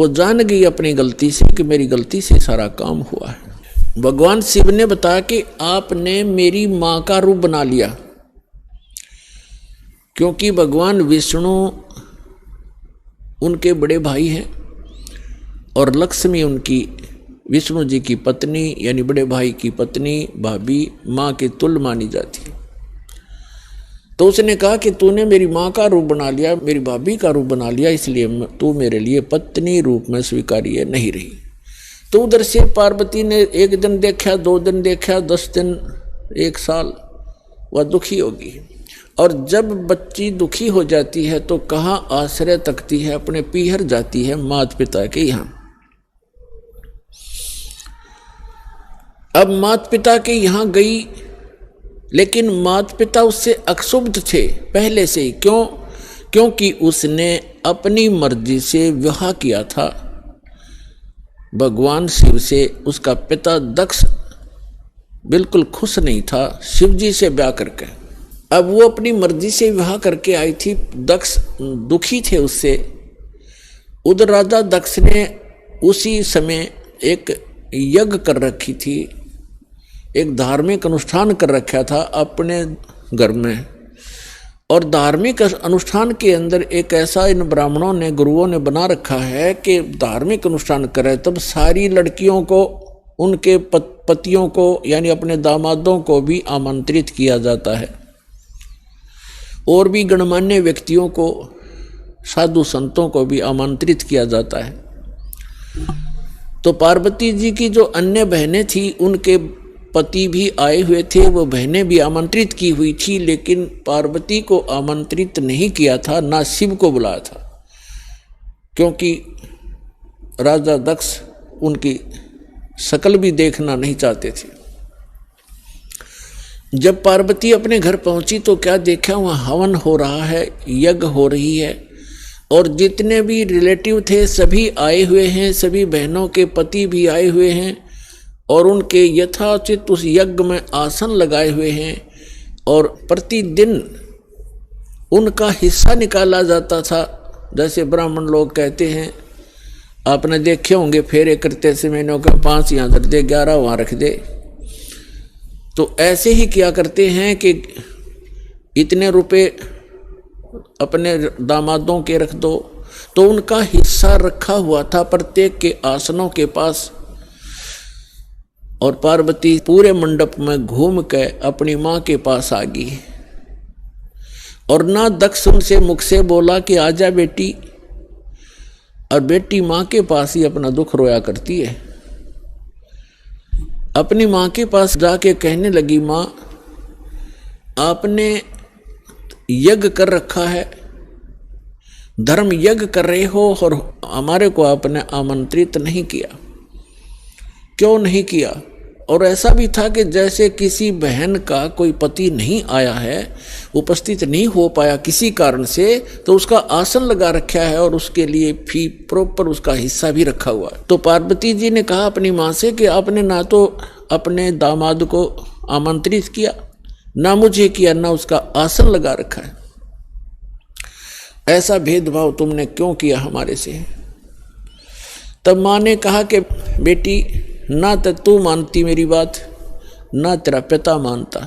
जान गई अपनी गलती से कि मेरी गलती से सारा काम हुआ है। भगवान शिव ने बताया कि आपने मेरी मां का रूप बना लिया, क्योंकि भगवान विष्णु उनके बड़े भाई हैं और लक्ष्मी उनकी विष्णु जी की पत्नी यानी बड़े भाई की पत्नी, भाभी, मां के तुल्य मानी जाती है। तो उसने कहा कि तूने मेरी मां का रूप बना लिया, मेरी भाभी का रूप बना लिया, इसलिए तू मेरे लिए पत्नी रूप में स्वीकार्य नहीं रही। तो उधर से पार्वती ने एक दिन देखा, 2 दिन देखा, 10 दिन, 1 साल, वह दुखी होगी। और जब बच्ची दुखी हो जाती है तो कहाँ आश्रय तकती है, अपने पीहर जाती है माता पिता के यहाँ। अब माता पिता के यहाँ गई, लेकिन माता पिता उससे अक्षुब्ध थे पहले से ही। क्यों? क्योंकि उसने अपनी मर्जी से विवाह किया था भगवान शिव से। उसका पिता दक्ष बिल्कुल खुश नहीं था शिव जी से ब्याह करके। अब वो अपनी मर्जी से विवाह करके आई थी, दक्ष दुखी थे उससे। उधर राजा दक्ष ने उसी समय एक यज्ञ कर रखी थी, एक धार्मिक अनुष्ठान कर रखा था अपने घर में। और धार्मिक अनुष्ठान के अंदर एक ऐसा इन ब्राह्मणों ने, गुरुओं ने बना रखा है कि धार्मिक अनुष्ठान करे तब सारी लड़कियों को, उनके पतियों को यानी अपने दामादों को भी आमंत्रित किया जाता है, और भी गणमान्य व्यक्तियों को, साधु संतों को भी आमंत्रित किया जाता है। तो पार्वती जी की जो अन्य बहनें थी उनके पति भी आए हुए थे, वो बहनें भी आमंत्रित की हुई थी, लेकिन पार्वती को आमंत्रित नहीं किया था, ना शिव को बुलाया था, क्योंकि राजा दक्ष उनकी शकल भी देखना नहीं चाहते थे। जब पार्वती अपने घर पहुंची तो क्या देखा, वहाँ हवन हो रहा है, यज्ञ हो रही है, और जितने भी रिलेटिव थे सभी आए हुए हैं, सभी बहनों के पति भी आए हुए हैं, और उनके यथाचित उस यज्ञ में आसन लगाए हुए हैं, और प्रतिदिन उनका हिस्सा निकाला जाता था। जैसे ब्राह्मण लोग कहते हैं, आपने देखे होंगे फेरे करते समय का 5 यहाँ धर दे, 11 वहाँ रख दे, तो ऐसे ही किया करते हैं कि इतने रुपए अपने दामादों के रख दो, तो उनका हिस्सा रखा हुआ था प्रत्येक के आसनों के पास। और पार्वती पूरे मंडप में घूम के अपनी माँ के पास आ गई, और ना दक्ष उनसे मुख से बोला कि आजा बेटी, और बेटी माँ के पास ही अपना दुख रोया करती है। अपनी माँ के पास जाके कहने लगी, माँ आपने यज्ञ कर रखा है, धर्म यज्ञ कर रहे हो, और हमारे को आपने आमंत्रित नहीं किया, क्यों नहीं किया? और ऐसा भी था कि जैसे किसी बहन का कोई पति नहीं आया है, उपस्थित नहीं हो पाया किसी कारण से, तो उसका आसन लगा रखा है और उसके लिए फी प्रॉपर उसका हिस्सा भी रखा हुआ है। तो पार्वती जी ने कहा अपनी माँ से कि आपने ना तो अपने दामाद को आमंत्रित किया, ना मुझे किया, ना उसका आसन लगा रखा है, ऐसा भेदभाव तुमने क्यों किया हमारे से? तब माँ ने कहा कि बेटी, ना तो तू मानती मेरी बात, ना तेरा पिता मानता,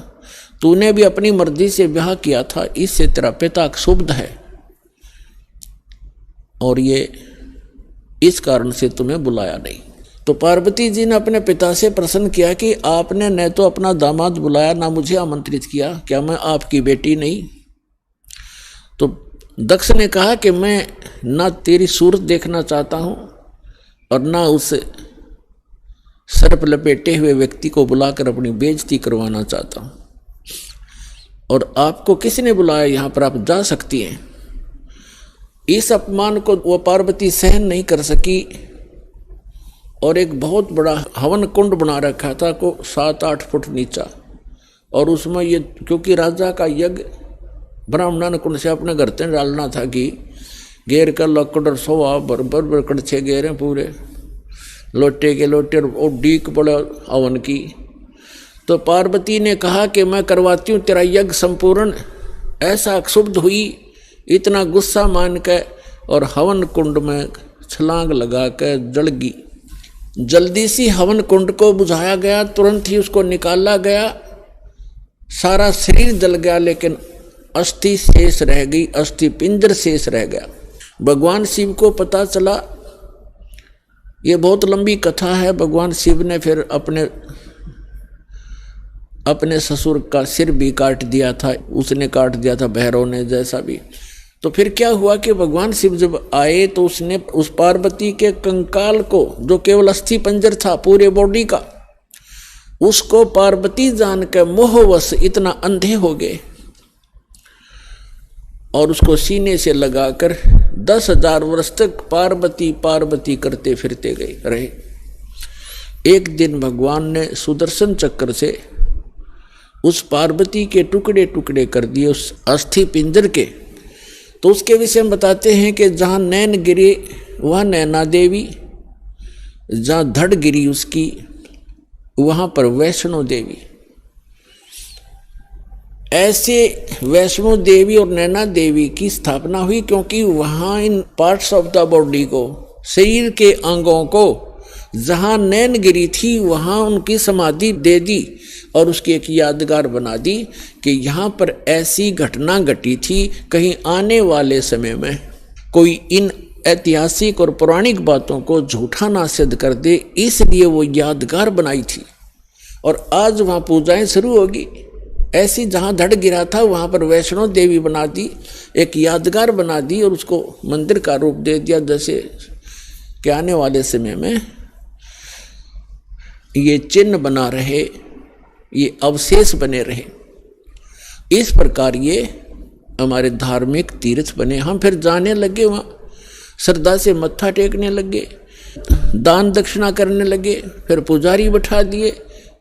तूने भी अपनी मर्जी से ब्याह किया था, इससे तेरा पिता क्षुब्ध है, और ये इस कारण से तुम्हें बुलाया नहीं। तो पार्वती जी ने अपने पिता से प्रश्न किया कि आपने न तो अपना दामाद बुलाया, ना मुझे आमंत्रित किया, क्या मैं आपकी बेटी नहीं? तो दक्ष ने कहा कि मैं ना तेरी सूरत देखना चाहता हूं, और ना उस सर्प लपेटे हुए व्यक्ति को बुलाकर अपनी बेइज्जती करवाना चाहता हूं, और आपको किसने बुलाया? यहां पर आप जा सकती हैं। इस अपमान को वो पार्वती सहन नहीं कर सकी, और एक बहुत बड़ा हवन कुंड बना रखा था को 7-8 फुट नीचा, और उसमें ये क्योंकि राजा का यज्ञ ब्राह्मण कुंड से अपने घर से डालना था कि घेर कर लकड़ सोवा बरबर कड़छे घेरे पूरे लोटे के लोटे और डीक पड़े हवन की। तो पार्वती ने कहा कि मैं करवाती हूँ तेरा यज्ञ संपूर्ण। ऐसा क्षुब्ध हुई, इतना गुस्सा मान के, और हवन कुंड में छलांग लगा के जल गई। जल्दी सी हवन कुंड को बुझाया गया, तुरंत ही उसको निकाला गया, सारा शरीर जल गया, लेकिन अस्थि शेष रह गई, अस्थि पिंजर शेष रह गया। भगवान शिव को पता चला, ये बहुत लंबी कथा है। भगवान शिव ने फिर अपने ससुर का सिर भी काट दिया था, उसने काट दिया था भैरव ने, जैसा भी। तो फिर क्या हुआ कि भगवान शिव जब आए तो उसने उस पार्वती के कंकाल को, जो केवल अस्थि पंजर था पूरे बॉडी का, उसको पार्वती जान के मोहवश इतना अंधे हो गए, और उसको सीने से लगाकर 10,000 वर्ष तक पार्वती पार्वती करते फिरते गए रहे। एक दिन भगवान ने सुदर्शन चक्र से उस पार्वती के टुकड़े टुकड़े कर दिए उस अस्थि पिंजर के। तो उसके विषय में बताते हैं कि जहाँ नैन गिरे वह नैना देवी, जहाँ धड़ गिरी उसकी वहाँ पर वैष्णो देवी। ऐसे वैष्णो देवी और नैना देवी की स्थापना हुई क्योंकि वहाँ इन पार्ट्स ऑफ द बॉडी को, शरीर के अंगों को, जहाँ नैन गिरी थी वहाँ उनकी समाधि दे दी, और उसकी एक यादगार बना दी कि यहाँ पर ऐसी घटना घटी थी, कहीं आने वाले समय में कोई इन ऐतिहासिक और पौराणिक बातों को झूठा ना सिद्ध कर दे, इसलिए वो यादगार बनाई थी। और आज वहाँ पूजाएं शुरू होगी। ऐसी जहाँ धड़ गिरा था वहाँ पर वैष्णो देवी बना दी, एक यादगार बना दी, और उसको मंदिर का रूप दे दिया, जैसे कि आने वाले समय में ये चिन्ह बना रहे, ये अवशेष बने रहे। इस प्रकार ये हमारे धार्मिक तीर्थ बने। हम फिर जाने लगे, वहाँ श्रद्धा से मत्था टेकने लगे, दान दक्षिणा करने लगे, फिर पुजारी बैठा दिए।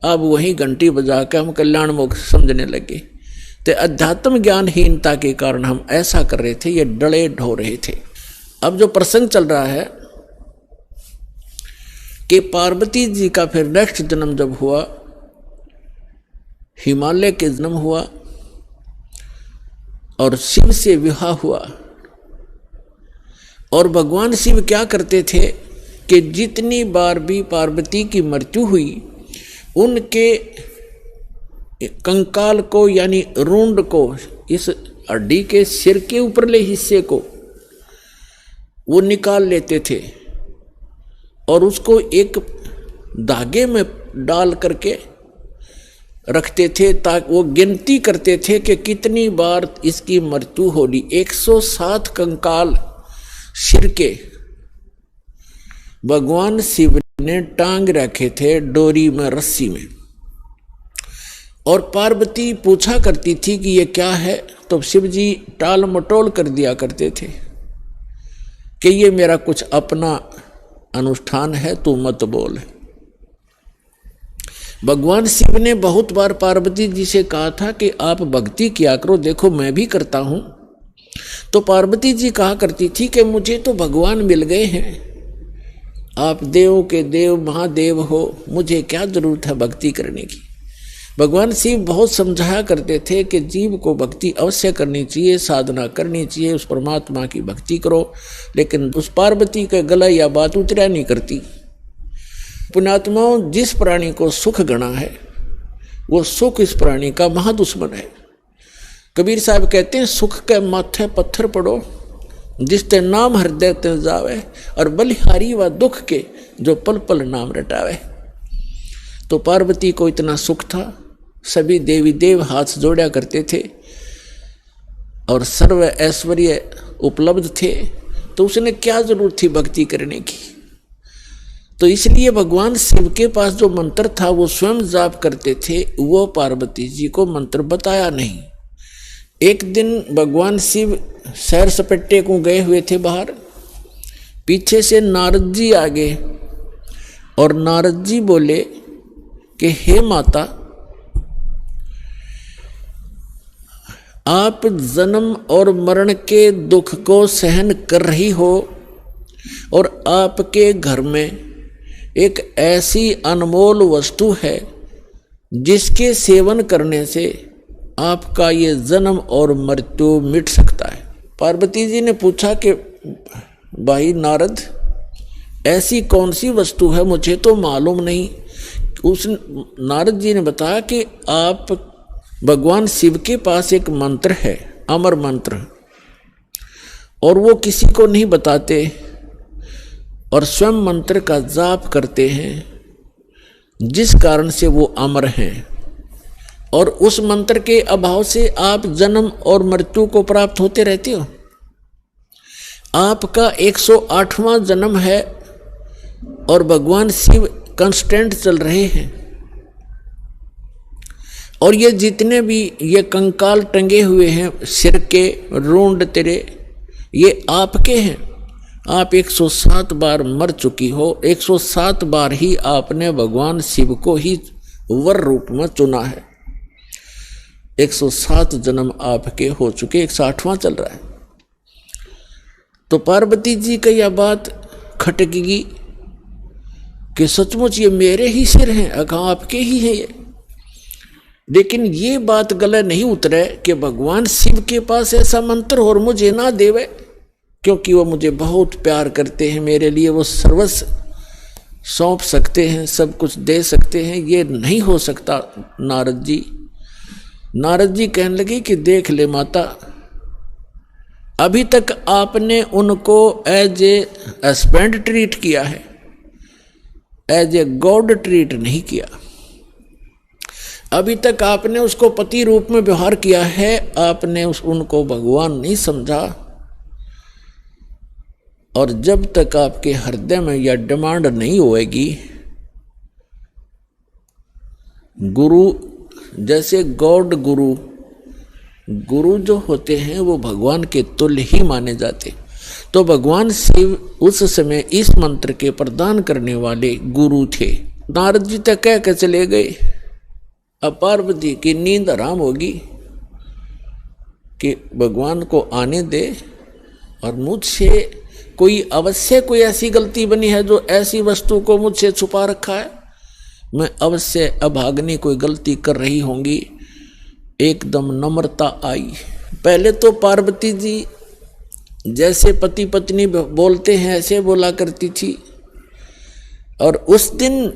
अब वही घंटी बजा के हम कल्याण मोक्ष समझने लगे। तो अध्यात्म ज्ञानहीनता के कारण हम ऐसा कर रहे थे, ये डले ढो रहे थे। अब जो प्रसंग चल रहा है कि पार्वती जी का फिर नेक्स्ट जन्म जब हुआ, हिमालय के जन्म हुआ और शिव से विवाह हुआ। और भगवान शिव क्या करते थे कि जितनी बार भी पार्वती की मृत्यु हुई, उनके कंकाल को यानी रूंड को, इस हड्डी के सिर के ऊपरले हिस्से को वो निकाल लेते थे और उसको एक धागे में डाल करके रखते थे, ताकि वो गिनती करते थे कि कितनी बार इसकी मृत्यु होगी। 107 कंकाल सिर के भगवान शिव ने टांग रखे थे डोरी में, रस्सी में। और पार्वती पूछा करती थी कि ये क्या है, तो शिव जी टाल मटोल कर दिया करते थे कि ये मेरा कुछ अपना अनुष्ठान है, तू मत बोल। भगवान शिव ने बहुत बार पार्वती जी से कहा था कि आप भक्ति किया करो, देखो मैं भी करता हूं। तो पार्वती जी कहा करती थी कि मुझे तो भगवान मिल गए हैं, आप देवों के देव महादेव हो, मुझे क्या जरूरत है भक्ति करने की। भगवान शिव बहुत समझाया करते थे कि जीव को भक्ति अवश्य करनी चाहिए, साधना करनी चाहिए, उस परमात्मा की भक्ति करो। लेकिन उस पार्वती के गला या बात उतरा नहीं करती। पुण्यात्माओं, जिस प्राणी को सुख गणा है, वो सुख इस प्राणी का महादुश्मन है। कबीर साहब कहते हैं, सुख के माथे पत्थर पड़ो, जिसते नाम हृदय ते जावे, और बलिहारी व दुख के जो पल पल नाम रटावे। तो पार्वती को इतना सुख था, सभी देवी देव हाथ जोड़ा करते थे और सर्व ऐश्वर्य उपलब्ध थे, तो उसने क्या जरूरत थी भक्ति करने की। तो इसलिए भगवान शिव के पास जो मंत्र था वो स्वयं जाप करते थे, वो पार्वती जी को मंत्र बताया नहीं। एक दिन भगवान शिव सैर सपट्टे को गए हुए थे बाहर, पीछे से नारद जी आ गए और नारद जी बोले कि हे माता, आप जन्म और मरण के दुख को सहन कर रही हो और आपके घर में एक ऐसी अनमोल वस्तु है जिसके सेवन करने से आपका ये जन्म और मृत्यु मिट सकता है। पार्वती जी ने पूछा कि भाई नारद, ऐसी कौन सी वस्तु है, मुझे तो मालूम नहीं। उस नारद जी ने बताया कि आप भगवान शिव के पास एक मंत्र है, अमर मंत्र, और वो किसी को नहीं बताते और स्वयं मंत्र का जाप करते हैं, जिस कारण से वो अमर हैं। और उस मंत्र के अभाव से आप जन्म और मृत्यु को प्राप्त होते रहते हो। आपका 108वां जन्म है और भगवान शिव कांस्टेंट चल रहे हैं। और ये जितने भी ये कंकाल टंगे हुए हैं सिर के रूंड तेरे, ये आपके हैं। आप 107 बार मर चुकी हो, 107 बार ही आपने भगवान शिव को ही वर रूप में चुना है। 107 जन्म आपके हो चुके, 108वां चल रहा है। तो पार्वती जी का यह बात खटकेगी कि सचमुच ये मेरे ही सिर हैं, अगर आपके ही हैं ये। लेकिन ये बात गले नहीं उतरे कि भगवान शिव के पास ऐसा मंत्र और मुझे ना देवे, क्योंकि वो मुझे बहुत प्यार करते हैं, मेरे लिए वो सर्वस्व सौंप सकते हैं, सब कुछ दे सकते हैं। ये नहीं हो सकता नारद जी। नारद जी कहने लगे कि देख ले माता, अभी तक आपने उनको एज ए हस्बैंड ट्रीट किया है, एज ए गॉड ट्रीट नहीं किया। अभी तक आपने उसको पति रूप में व्यवहार किया है, आपने उनको भगवान नहीं समझा। और जब तक आपके हृदय में यह डिमांड नहीं होएगी गुरु जैसे गॉड गुरु, गुरु जो होते हैं वो भगवान के तुल्य ही माने जाते। तो भगवान शिव उस समय इस मंत्र के प्रदान करने वाले गुरु थे। नारद जी तक कह के चले गए, अब पार्वती की नींद हराम होगी कि भगवान को आने दे, और मुझसे कोई अवश्य कोई ऐसी गलती बनी है जो ऐसी वस्तु को मुझसे छुपा रखा है, मैं अवश्य अभाग्नि कोई गलती कर रही होंगी। एकदम नम्रता आई। पहले तो पार्वती जी जैसे पति पत्नी बोलते हैं ऐसे बोला करती थी, और उस दिन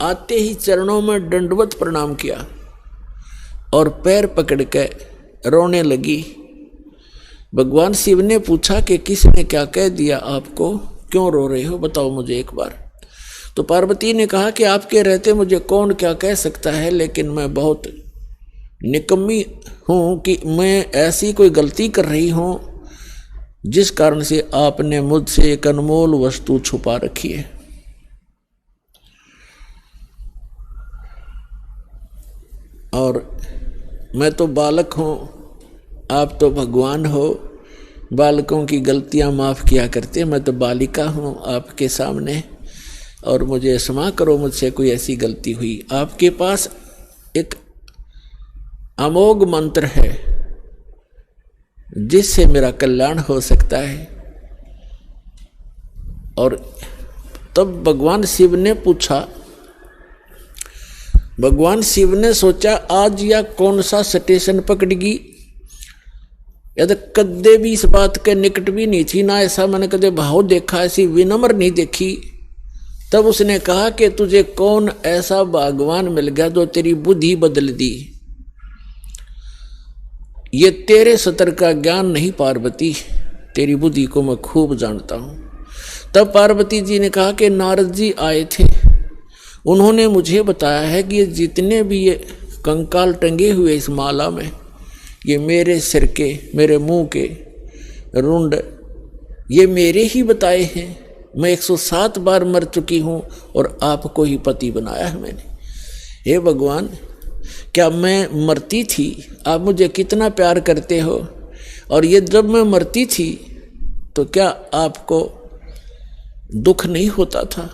आते ही चरणों में दंडवत प्रणाम किया और पैर पकड़ के रोने लगी। भगवान शिव ने पूछा कि किसने क्या कह दिया आपको, क्यों रो रहे हो, बताओ मुझे एक बार। तो पार्वती ने कहा कि आपके रहते मुझे कौन क्या कह सकता है, लेकिन मैं बहुत निकम्मी हूँ कि मैं ऐसी कोई गलती कर रही हूँ जिस कारण से आपने मुझसे एक अनमोल वस्तु छुपा रखी है। और मैं तो बालक हूँ, आप तो भगवान हो, बालकों की गलतियाँ माफ़ किया करते, मैं तो बालिका हूँ आपके सामने, और मुझे क्षमा करो, मुझसे कोई ऐसी गलती हुई। आपके पास एक अमोघ मंत्र है जिससे मेरा कल्याण हो सकता है। और तब भगवान शिव ने पूछा, भगवान शिव ने सोचा आज या कौन सा स्टेशन पकड़गी, या तो कदे भी इस बात के निकट भी नहीं थी, ना ऐसा मैंने कदे भाव देखा, ऐसी विनम्र नहीं देखी। तब उसने कहा कि तुझे कौन ऐसा भगवान मिल गया जो तेरी बुद्धि बदल दी। ये तेरे सतर का ज्ञान नहीं पार्वती, तेरी बुद्धि को मैं खूब जानता हूं। तब पार्वती जी ने कहा कि नारद जी आए थे, उन्होंने मुझे बताया है कि ये जितने भी ये कंकाल टंगे हुए इस माला में, ये मेरे सिर के, मेरे मुंह के रुंड, ये मेरे ही बताए हैं। मैं 107 बार मर चुकी हूँ और आपको ही पति बनाया है मैंने। हे भगवान, क्या मैं मरती थी आप मुझे कितना प्यार करते हो, और ये जब मैं मरती थी तो क्या आपको दुख नहीं होता था,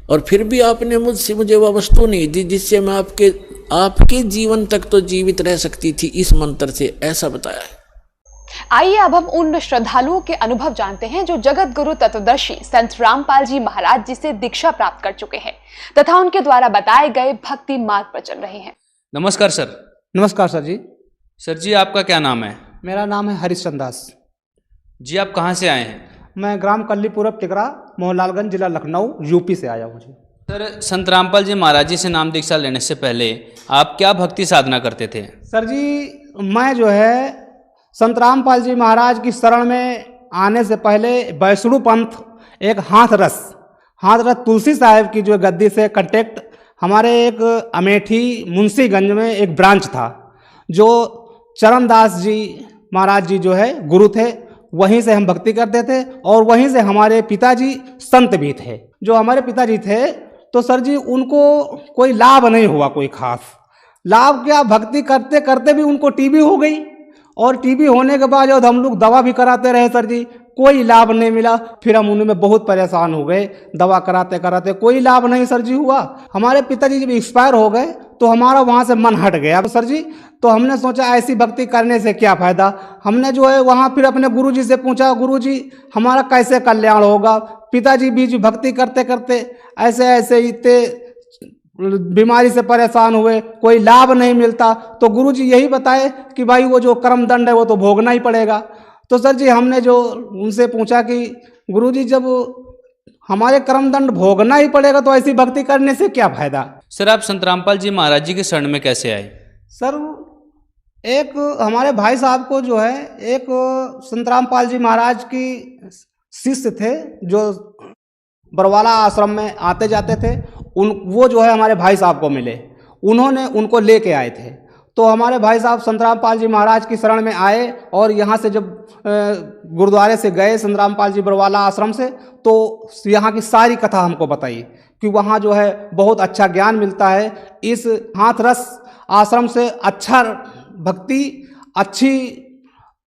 और फिर भी आपने मुझे वह वस्तु नहीं दी जिससे मैं आपके जीवन तक तो जीवित रह सकती थी इस मंत्र से, ऐसा बताया है। आइए अब हम उन श्रद्धालुओं के अनुभव जानते हैं जो जगत गुरु तत्वदर्शी संत रामपाल जी महाराज जी से दीक्षा प्राप्त कर चुके हैं तथा उनके द्वारा बताए गए भक्ति मार्ग पर चल रहे हैं। नमस्कार सर। नमस्कार सर जी। सर जी, आपका क्या नाम है? मेरा नाम है हरिश्चंद्र दास जी। आप कहाँ से आए हैं? मैं ग्राम कल्लीपुरब टिकरा, मोहनलालगंज, जिला लखनऊ, यूपी से आया हूँ। सर, संत रामपाल जी महाराज जी से नाम दीक्षा लेने से पहले आप क्या भक्ति साधना करते थे? सर जी, मैं जो है संत रामपाल जी महाराज की शरण में आने से पहले वैष्णु पंथ एक हाथरस तुलसी साहिब की जो गद्दी से कंटेक्ट, हमारे एक अमेठी मुंशीगंज में एक ब्रांच था, जो चरणदास जी महाराज जी जो है गुरु थे, वहीं से हम भक्ति करते थे, और वहीं से हमारे पिताजी संत भी थे। जो हमारे पिताजी थे तो सर जी उनको कोई लाभ नहीं हुआ, कोई खास लाभ क्या, भक्ति करते करते भी उनको टीबी हो गई, और टीबी होने के बाद जब हम लोग दवा भी कराते रहे सर जी, कोई लाभ नहीं मिला। फिर हम उनमें बहुत परेशान हो गए, दवा कराते कराते कोई लाभ नहीं सर जी हुआ। हमारे पिताजी जब एक्सपायर हो गए तो हमारा वहाँ से मन हट गया सर जी। तो हमने सोचा ऐसी भक्ति करने से क्या फ़ायदा। हमने जो है वहाँ फिर अपने गुरुजी से पूछा, गुरुजी हमारा कैसे कल्याण होगा। पिताजी बीच भक्ति करते करते ऐसे ऐसे इतने बीमारी से परेशान हुए, कोई लाभ नहीं मिलता। तो गुरुजी यही बताए कि भाई वो जो कर्म दंड है वो तो भोगना ही पड़ेगा। तो सर जी हमने जो उनसे पूछा कि गुरुजी जब हमारे कर्म दंड भोगना ही पड़ेगा तो ऐसी भक्ति करने से क्या फायदा। सर, आप संत रामपाल जी महाराज जी के शरण में कैसे आए? सर, एक हमारे भाई साहब को जो है एक संत रामपाल जी महाराज की शिष्य थे जो बरवाला आश्रम में आते जाते थे, वो जो है हमारे भाई साहब को मिले, उन्होंने उनको लेके आए थे। तो हमारे भाई साहब संत रामपाल जी महाराज की शरण में आए, और यहाँ से जब गुरुद्वारे से गए संत रामपाल जी बरवाला आश्रम से, तो यहाँ की सारी कथा हमको बताई कि वहाँ जो है बहुत अच्छा ज्ञान मिलता है। इस हाथरस आश्रम से अच्छा भक्ति, अच्छी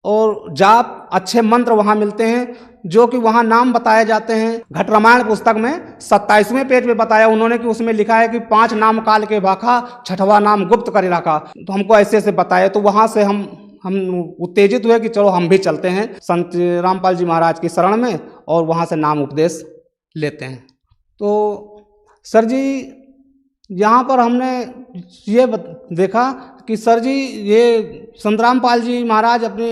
और जाप, अच्छे मंत्र वहाँ मिलते हैं, जो कि वहाँ नाम बताए जाते हैं। घट रामायण पुस्तक में 27वें पेज पे बताया उन्होंने कि उसमें लिखा है कि 5 नाम काल के भाखा, 6वां नाम गुप्त करे राखा। तो हमको ऐसे ऐसे बताया, तो वहाँ से हम उत्तेजित हुए कि चलो हम भी चलते हैं संत रामपाल जी महाराज की शरण में और वहाँ से नाम उपदेश लेते हैं। तो सर जी यहाँ पर हमने ये देखा कि सर जी ये संत रामपाल जी महाराज अपने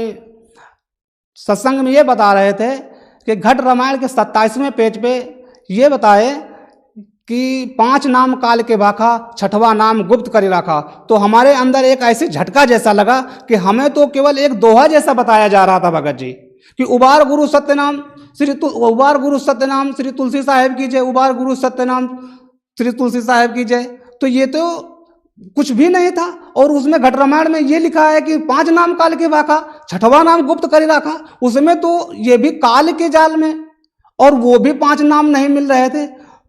सत्संग में ये बता रहे थे कि घट रामायण के 27वें पेज पे ये बताए कि 5 नाम काल के भाखा, 6वां नाम गुप्त करे राखा। तो हमारे अंदर एक ऐसे झटका जैसा लगा कि हमें तो केवल एक दोहा जैसा बताया जा रहा था भगत जी कि उबार गुरु सत्यनाम श्री तुलसी साहेब की जय, उबार गुरु सत्यनाम श्री तुलसी साहेब की जय। तो ये तो कुछ भी नहीं था। और उसमें घट रामायण में ये लिखा है कि 5 नाम काल के भाखा, 6वां नाम गुप्त करे राखा। उसमें तो ये भी काल के जाल में, और वो भी 5 नाम नहीं मिल रहे थे।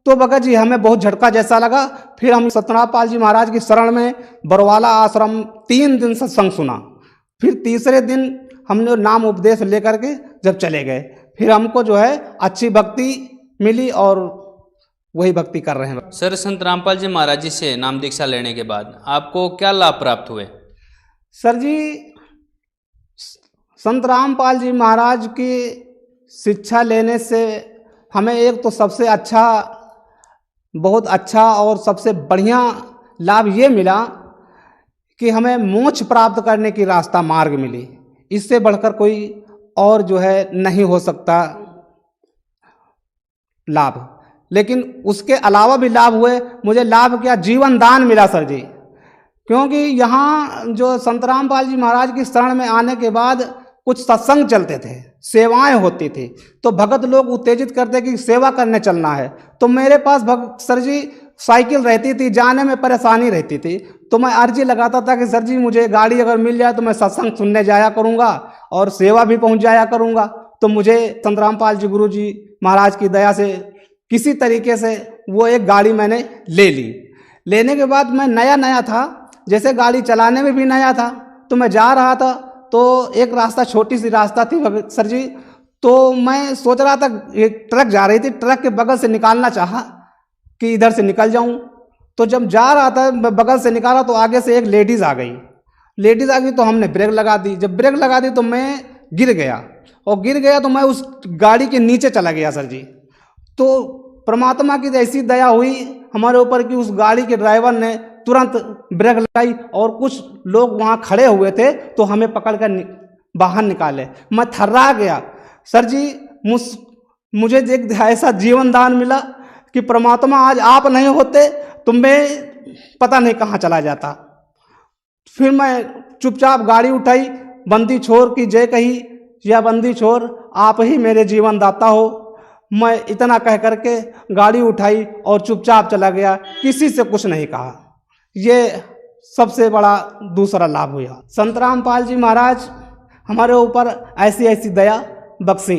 तो भगत जी हमें बहुत झटका जैसा लगा। फिर हम सतनामपाल जी महाराज की शरण में बरवाला आश्रम 3 दिन सत्संग सुना। फिर तीसरे दिन हमने नाम उपदेश लेकर के जब चले गए, फिर हमको जो है अच्छी भक्ति मिली और वही भक्ति कर रहे हैं। सर, संत रामपाल जी महाराज जी से नाम दीक्षा लेने के बाद आपको क्या लाभ प्राप्त हुए? सर जी, संत रामपाल जी महाराज की शिक्षा लेने से हमें एक तो सबसे अच्छा, बहुत अच्छा और सबसे बढ़िया लाभ ये मिला कि हमें मोक्ष प्राप्त करने की रास्ता मार्ग मिली। इससे बढ़कर कोई और जो है नहीं हो सकता लाभ। लेकिन उसके अलावा भी लाभ हुए। मुझे लाभ क्या, जीवन दान मिला सर जी। क्योंकि यहाँ जो संत रामपाल जी महाराज की शरण में आने के बाद कुछ सत्संग चलते थे, सेवाएं होती थी, तो भगत लोग उत्तेजित करते कि सेवा करने चलना है। तो मेरे पास सर जी साइकिल रहती थी, जाने में परेशानी रहती थी, तो मैं अर्जी लगाता था कि सर जी मुझे गाड़ी अगर मिल जाए तो मैं सत्संग सुनने जाया करूँगा और सेवा भी पहुँच जाया करूँगा। तो मुझे संत रामपाल जी गुरु जी महाराज की दया से किसी तरीके से वो एक गाड़ी मैंने ले ली। लेने के बाद मैं नया था, जैसे गाड़ी चलाने में भी नया था, तो मैं जा रहा था तो एक रास्ता, छोटी सी रास्ता थी सर जी, तो मैं सोच रहा था एक ट्रक जा रही थी, ट्रक के बगल से निकालना चाहा कि इधर से निकल जाऊं। तो जब जा रहा था बगल से निकाला तो आगे से एक लेडीज़ आ गई तो हमने ब्रेक लगा दी। जब ब्रेक लगा दी तो मैं गिर गया तो मैं उस गाड़ी के नीचे चला गया सर जी। तो परमात्मा की ऐसी दया हुई हमारे ऊपर कि उस गाड़ी के ड्राइवर ने तुरंत ब्रेक लगाई और कुछ लोग वहाँ खड़े हुए थे तो हमें पकड़कर बाहर निकाले। मैं थर्रा गया सर जी। मुझे एक ऐसा जीवन दान मिला कि परमात्मा आज आप नहीं होते तो मैं पता नहीं कहाँ चला जाता। फिर मैं चुपचाप गाड़ी उठाई, बंदी छोर की जय कही, या बंदी छोर आप ही मेरे जीवन दाता हो। मैं इतना कह करके गाड़ी उठाई और चुपचाप चला गया, किसी से कुछ नहीं कहा। ये सबसे बड़ा दूसरा लाभ हुआ। संत रामपाल जी महाराज हमारे ऊपर ऐसी ऐसी दया बख्शी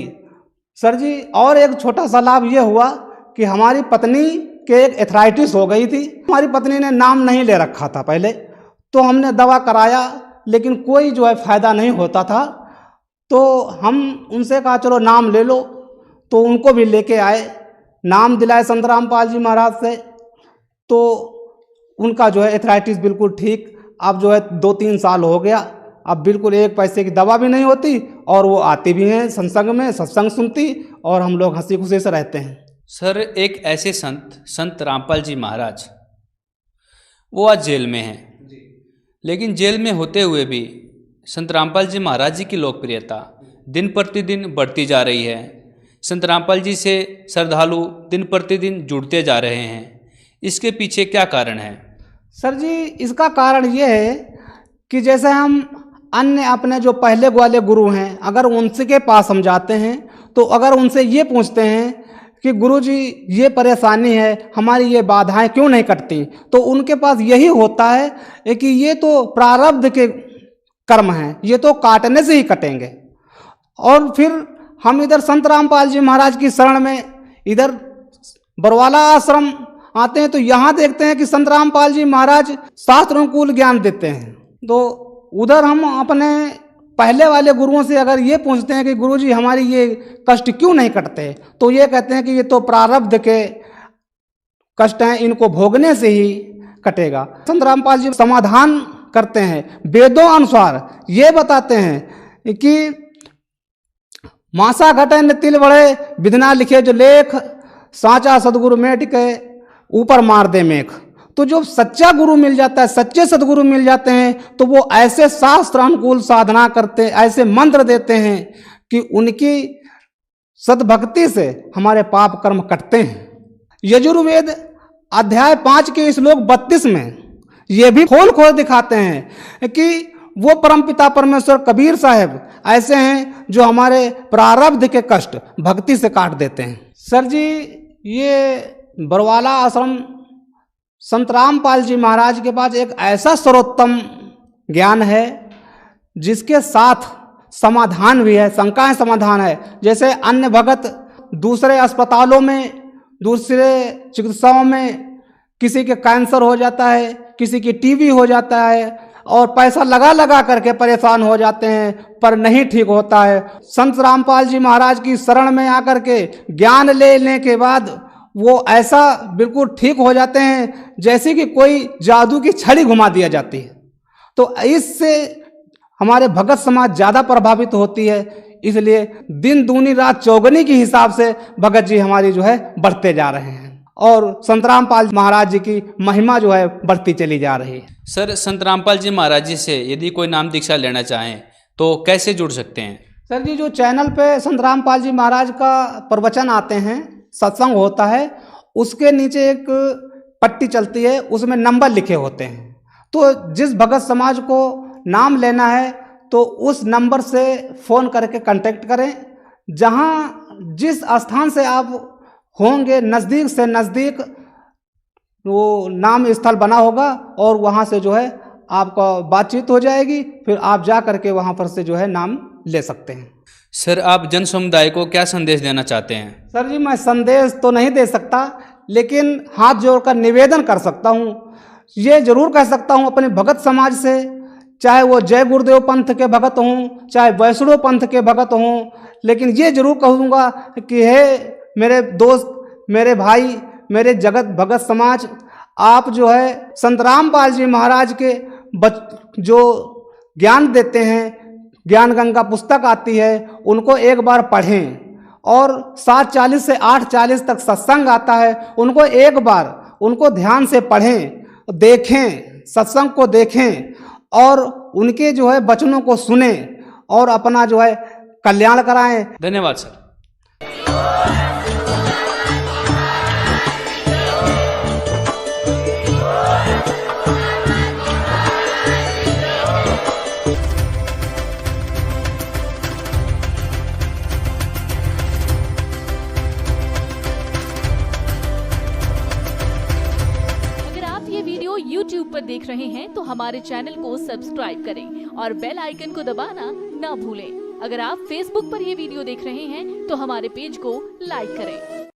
सर जी। और एक छोटा सा लाभ ये हुआ कि हमारी पत्नी के एक एथराइटिस हो गई थी। हमारी पत्नी ने नाम नहीं ले रखा था पहले, तो हमने दवा कराया लेकिन कोई जो है फ़ायदा नहीं होता था। तो हम उनसे कहा चलो नाम ले लो, तो उनको भी लेके आए, नाम दिलाए संत रामपाल जी महाराज से। तो उनका जो है एथराइटिस बिल्कुल ठीक, अब जो है 2-3 साल हो गया, अब बिल्कुल 1 पैसे की दवा भी नहीं होती और वो आती भी हैं सत्संग में, सत्संग सुनती और हम लोग हंसी खुशी से रहते हैं। सर, एक ऐसे संत रामपाल जी महाराज, वो आज जेल में हैं, लेकिन जेल में होते हुए भी संत रामपाल जी महाराज जी की लोकप्रियता दिन प्रतिदिन बढ़ती जा रही है। संत रामपाल जी से श्रद्धालु दिन प्रतिदिन जुड़ते जा रहे हैं। इसके पीछे क्या कारण है? सर जी, इसका कारण ये है कि जैसे हम अन्य अपने जो पहले वाले गुरु हैं, अगर उनके पास हम जाते हैं तो अगर उनसे ये पूछते हैं कि गुरु जी ये परेशानी है, हमारी ये बाधाएं क्यों नहीं कटती, तो उनके पास यही होता है कि ये तो प्रारब्ध के कर्म हैं, ये तो काटने से ही कटेंगे। और फिर हम इधर संत रामपाल जी महाराज की शरण में, इधर बरवाला आश्रम आते हैं तो यहाँ देखते हैं कि संत रामपाल जी महाराज शास्त्रानुकूल ज्ञान देते हैं। तो उधर हम अपने पहले वाले गुरुओं से अगर ये पूछते हैं कि गुरुजी हमारी ये कष्ट क्यों नहीं कटते, तो ये कहते हैं कि ये तो प्रारब्ध के कष्ट हैं, इनको भोगने से ही कटेगा। संत रामपाल जी समाधान करते हैं, वेदों अनुसार ये बताते हैं कि मासा घटे न तिल बड़े विधना लिखे जो लेख, साचा सदगुरु मेट के ऊपर मार दे मेख। तो जो सच्चा गुरु मिल जाता है, सच्चे सदगुरु मिल जाते हैं, तो वो ऐसे शास्त्रानुकूल साधना करते, ऐसे मंत्र देते हैं कि उनकी सद्भक्ति से हमारे पाप कर्म कटते हैं। यजुर्वेद अध्याय 5 के श्लोक 32 में ये भी खोल खोल दिखाते हैं कि वो परमपिता परमेश्वर कबीर साहब ऐसे हैं जो हमारे प्रारब्ध के कष्ट भक्ति से काट देते हैं। सर जी, ये बरवाला आश्रम संत रामपाल जी महाराज के पास एक ऐसा सर्वोत्तम ज्ञान है जिसके साथ समाधान भी है, शंकाएं समाधान है। जैसे अन्य भगत दूसरे अस्पतालों में, दूसरे चिकित्साओं में किसी के कैंसर हो जाता है, किसी की टीबी हो जाता है और पैसा लगा लगा करके परेशान हो जाते हैं, पर नहीं ठीक होता है। संत रामपाल जी महाराज की शरण में आकर के ज्ञान लेने के बाद वो ऐसा बिल्कुल ठीक हो जाते हैं जैसे कि कोई जादू की छड़ी घुमा दिया जाती है। तो इससे हमारे भगत समाज ज़्यादा प्रभावित होती है, इसलिए दिन दूनी रात चौगनी के हिसाब से भगत जी हमारी जो है बढ़ते जा रहे हैं और संत रामपाल महाराज जी की महिमा जो है बढ़ती चली जा रही है। सर, संत रामपाल जी महाराज जी से यदि कोई नाम दीक्षा लेना चाहें तो कैसे जुड़ सकते हैं? सर जी, जो चैनल पे संत रामपाल जी महाराज का प्रवचन आते हैं, सत्संग होता है, उसके नीचे एक पट्टी चलती है, उसमें नंबर लिखे होते हैं। तो जिस भगत समाज को नाम लेना है तो उस नंबर से फ़ोन करके कांटेक्ट करें। जहाँ जिस स्थान से आप होंगे नज़दीक से नज़दीक वो नाम स्थल बना होगा और वहाँ से जो है आपका बातचीत हो जाएगी, फिर आप जा करके वहाँ पर से जो है नाम ले सकते हैं। सर, आप जन समुदाय को क्या संदेश देना चाहते हैं? सर जी, मैं संदेश तो नहीं दे सकता, लेकिन हाथ जोड़कर निवेदन कर सकता हूँ। ये जरूर कह सकता हूँ अपने भगत समाज से, चाहे वो जय गुरुदेव पंथ के भगत हों, चाहे वैष्णव पंथ के भगत हों, लेकिन ये जरूर कहूँगा कि हे मेरे दोस्त, मेरे भाई, मेरे जगत भगत समाज, आप जो है संत रामपाल जी महाराज के जो ज्ञान देते हैं, ज्ञान गंगा पुस्तक आती है, उनको एक बार पढ़ें। और 7:40 से 8:40 तक सत्संग आता है, उनको एक बार उनको ध्यान से पढ़ें, देखें, सत्संग को देखें और उनके जो है वचनों को सुने और अपना जो है कल्याण कराएं। धन्यवाद सर। YouTube पर देख रहे हैं तो हमारे चैनल को सब्सक्राइब करें और बेल आइकन को दबाना ना भूलें। अगर आप Facebook पर ये वीडियो देख रहे हैं तो हमारे पेज को लाइक करें।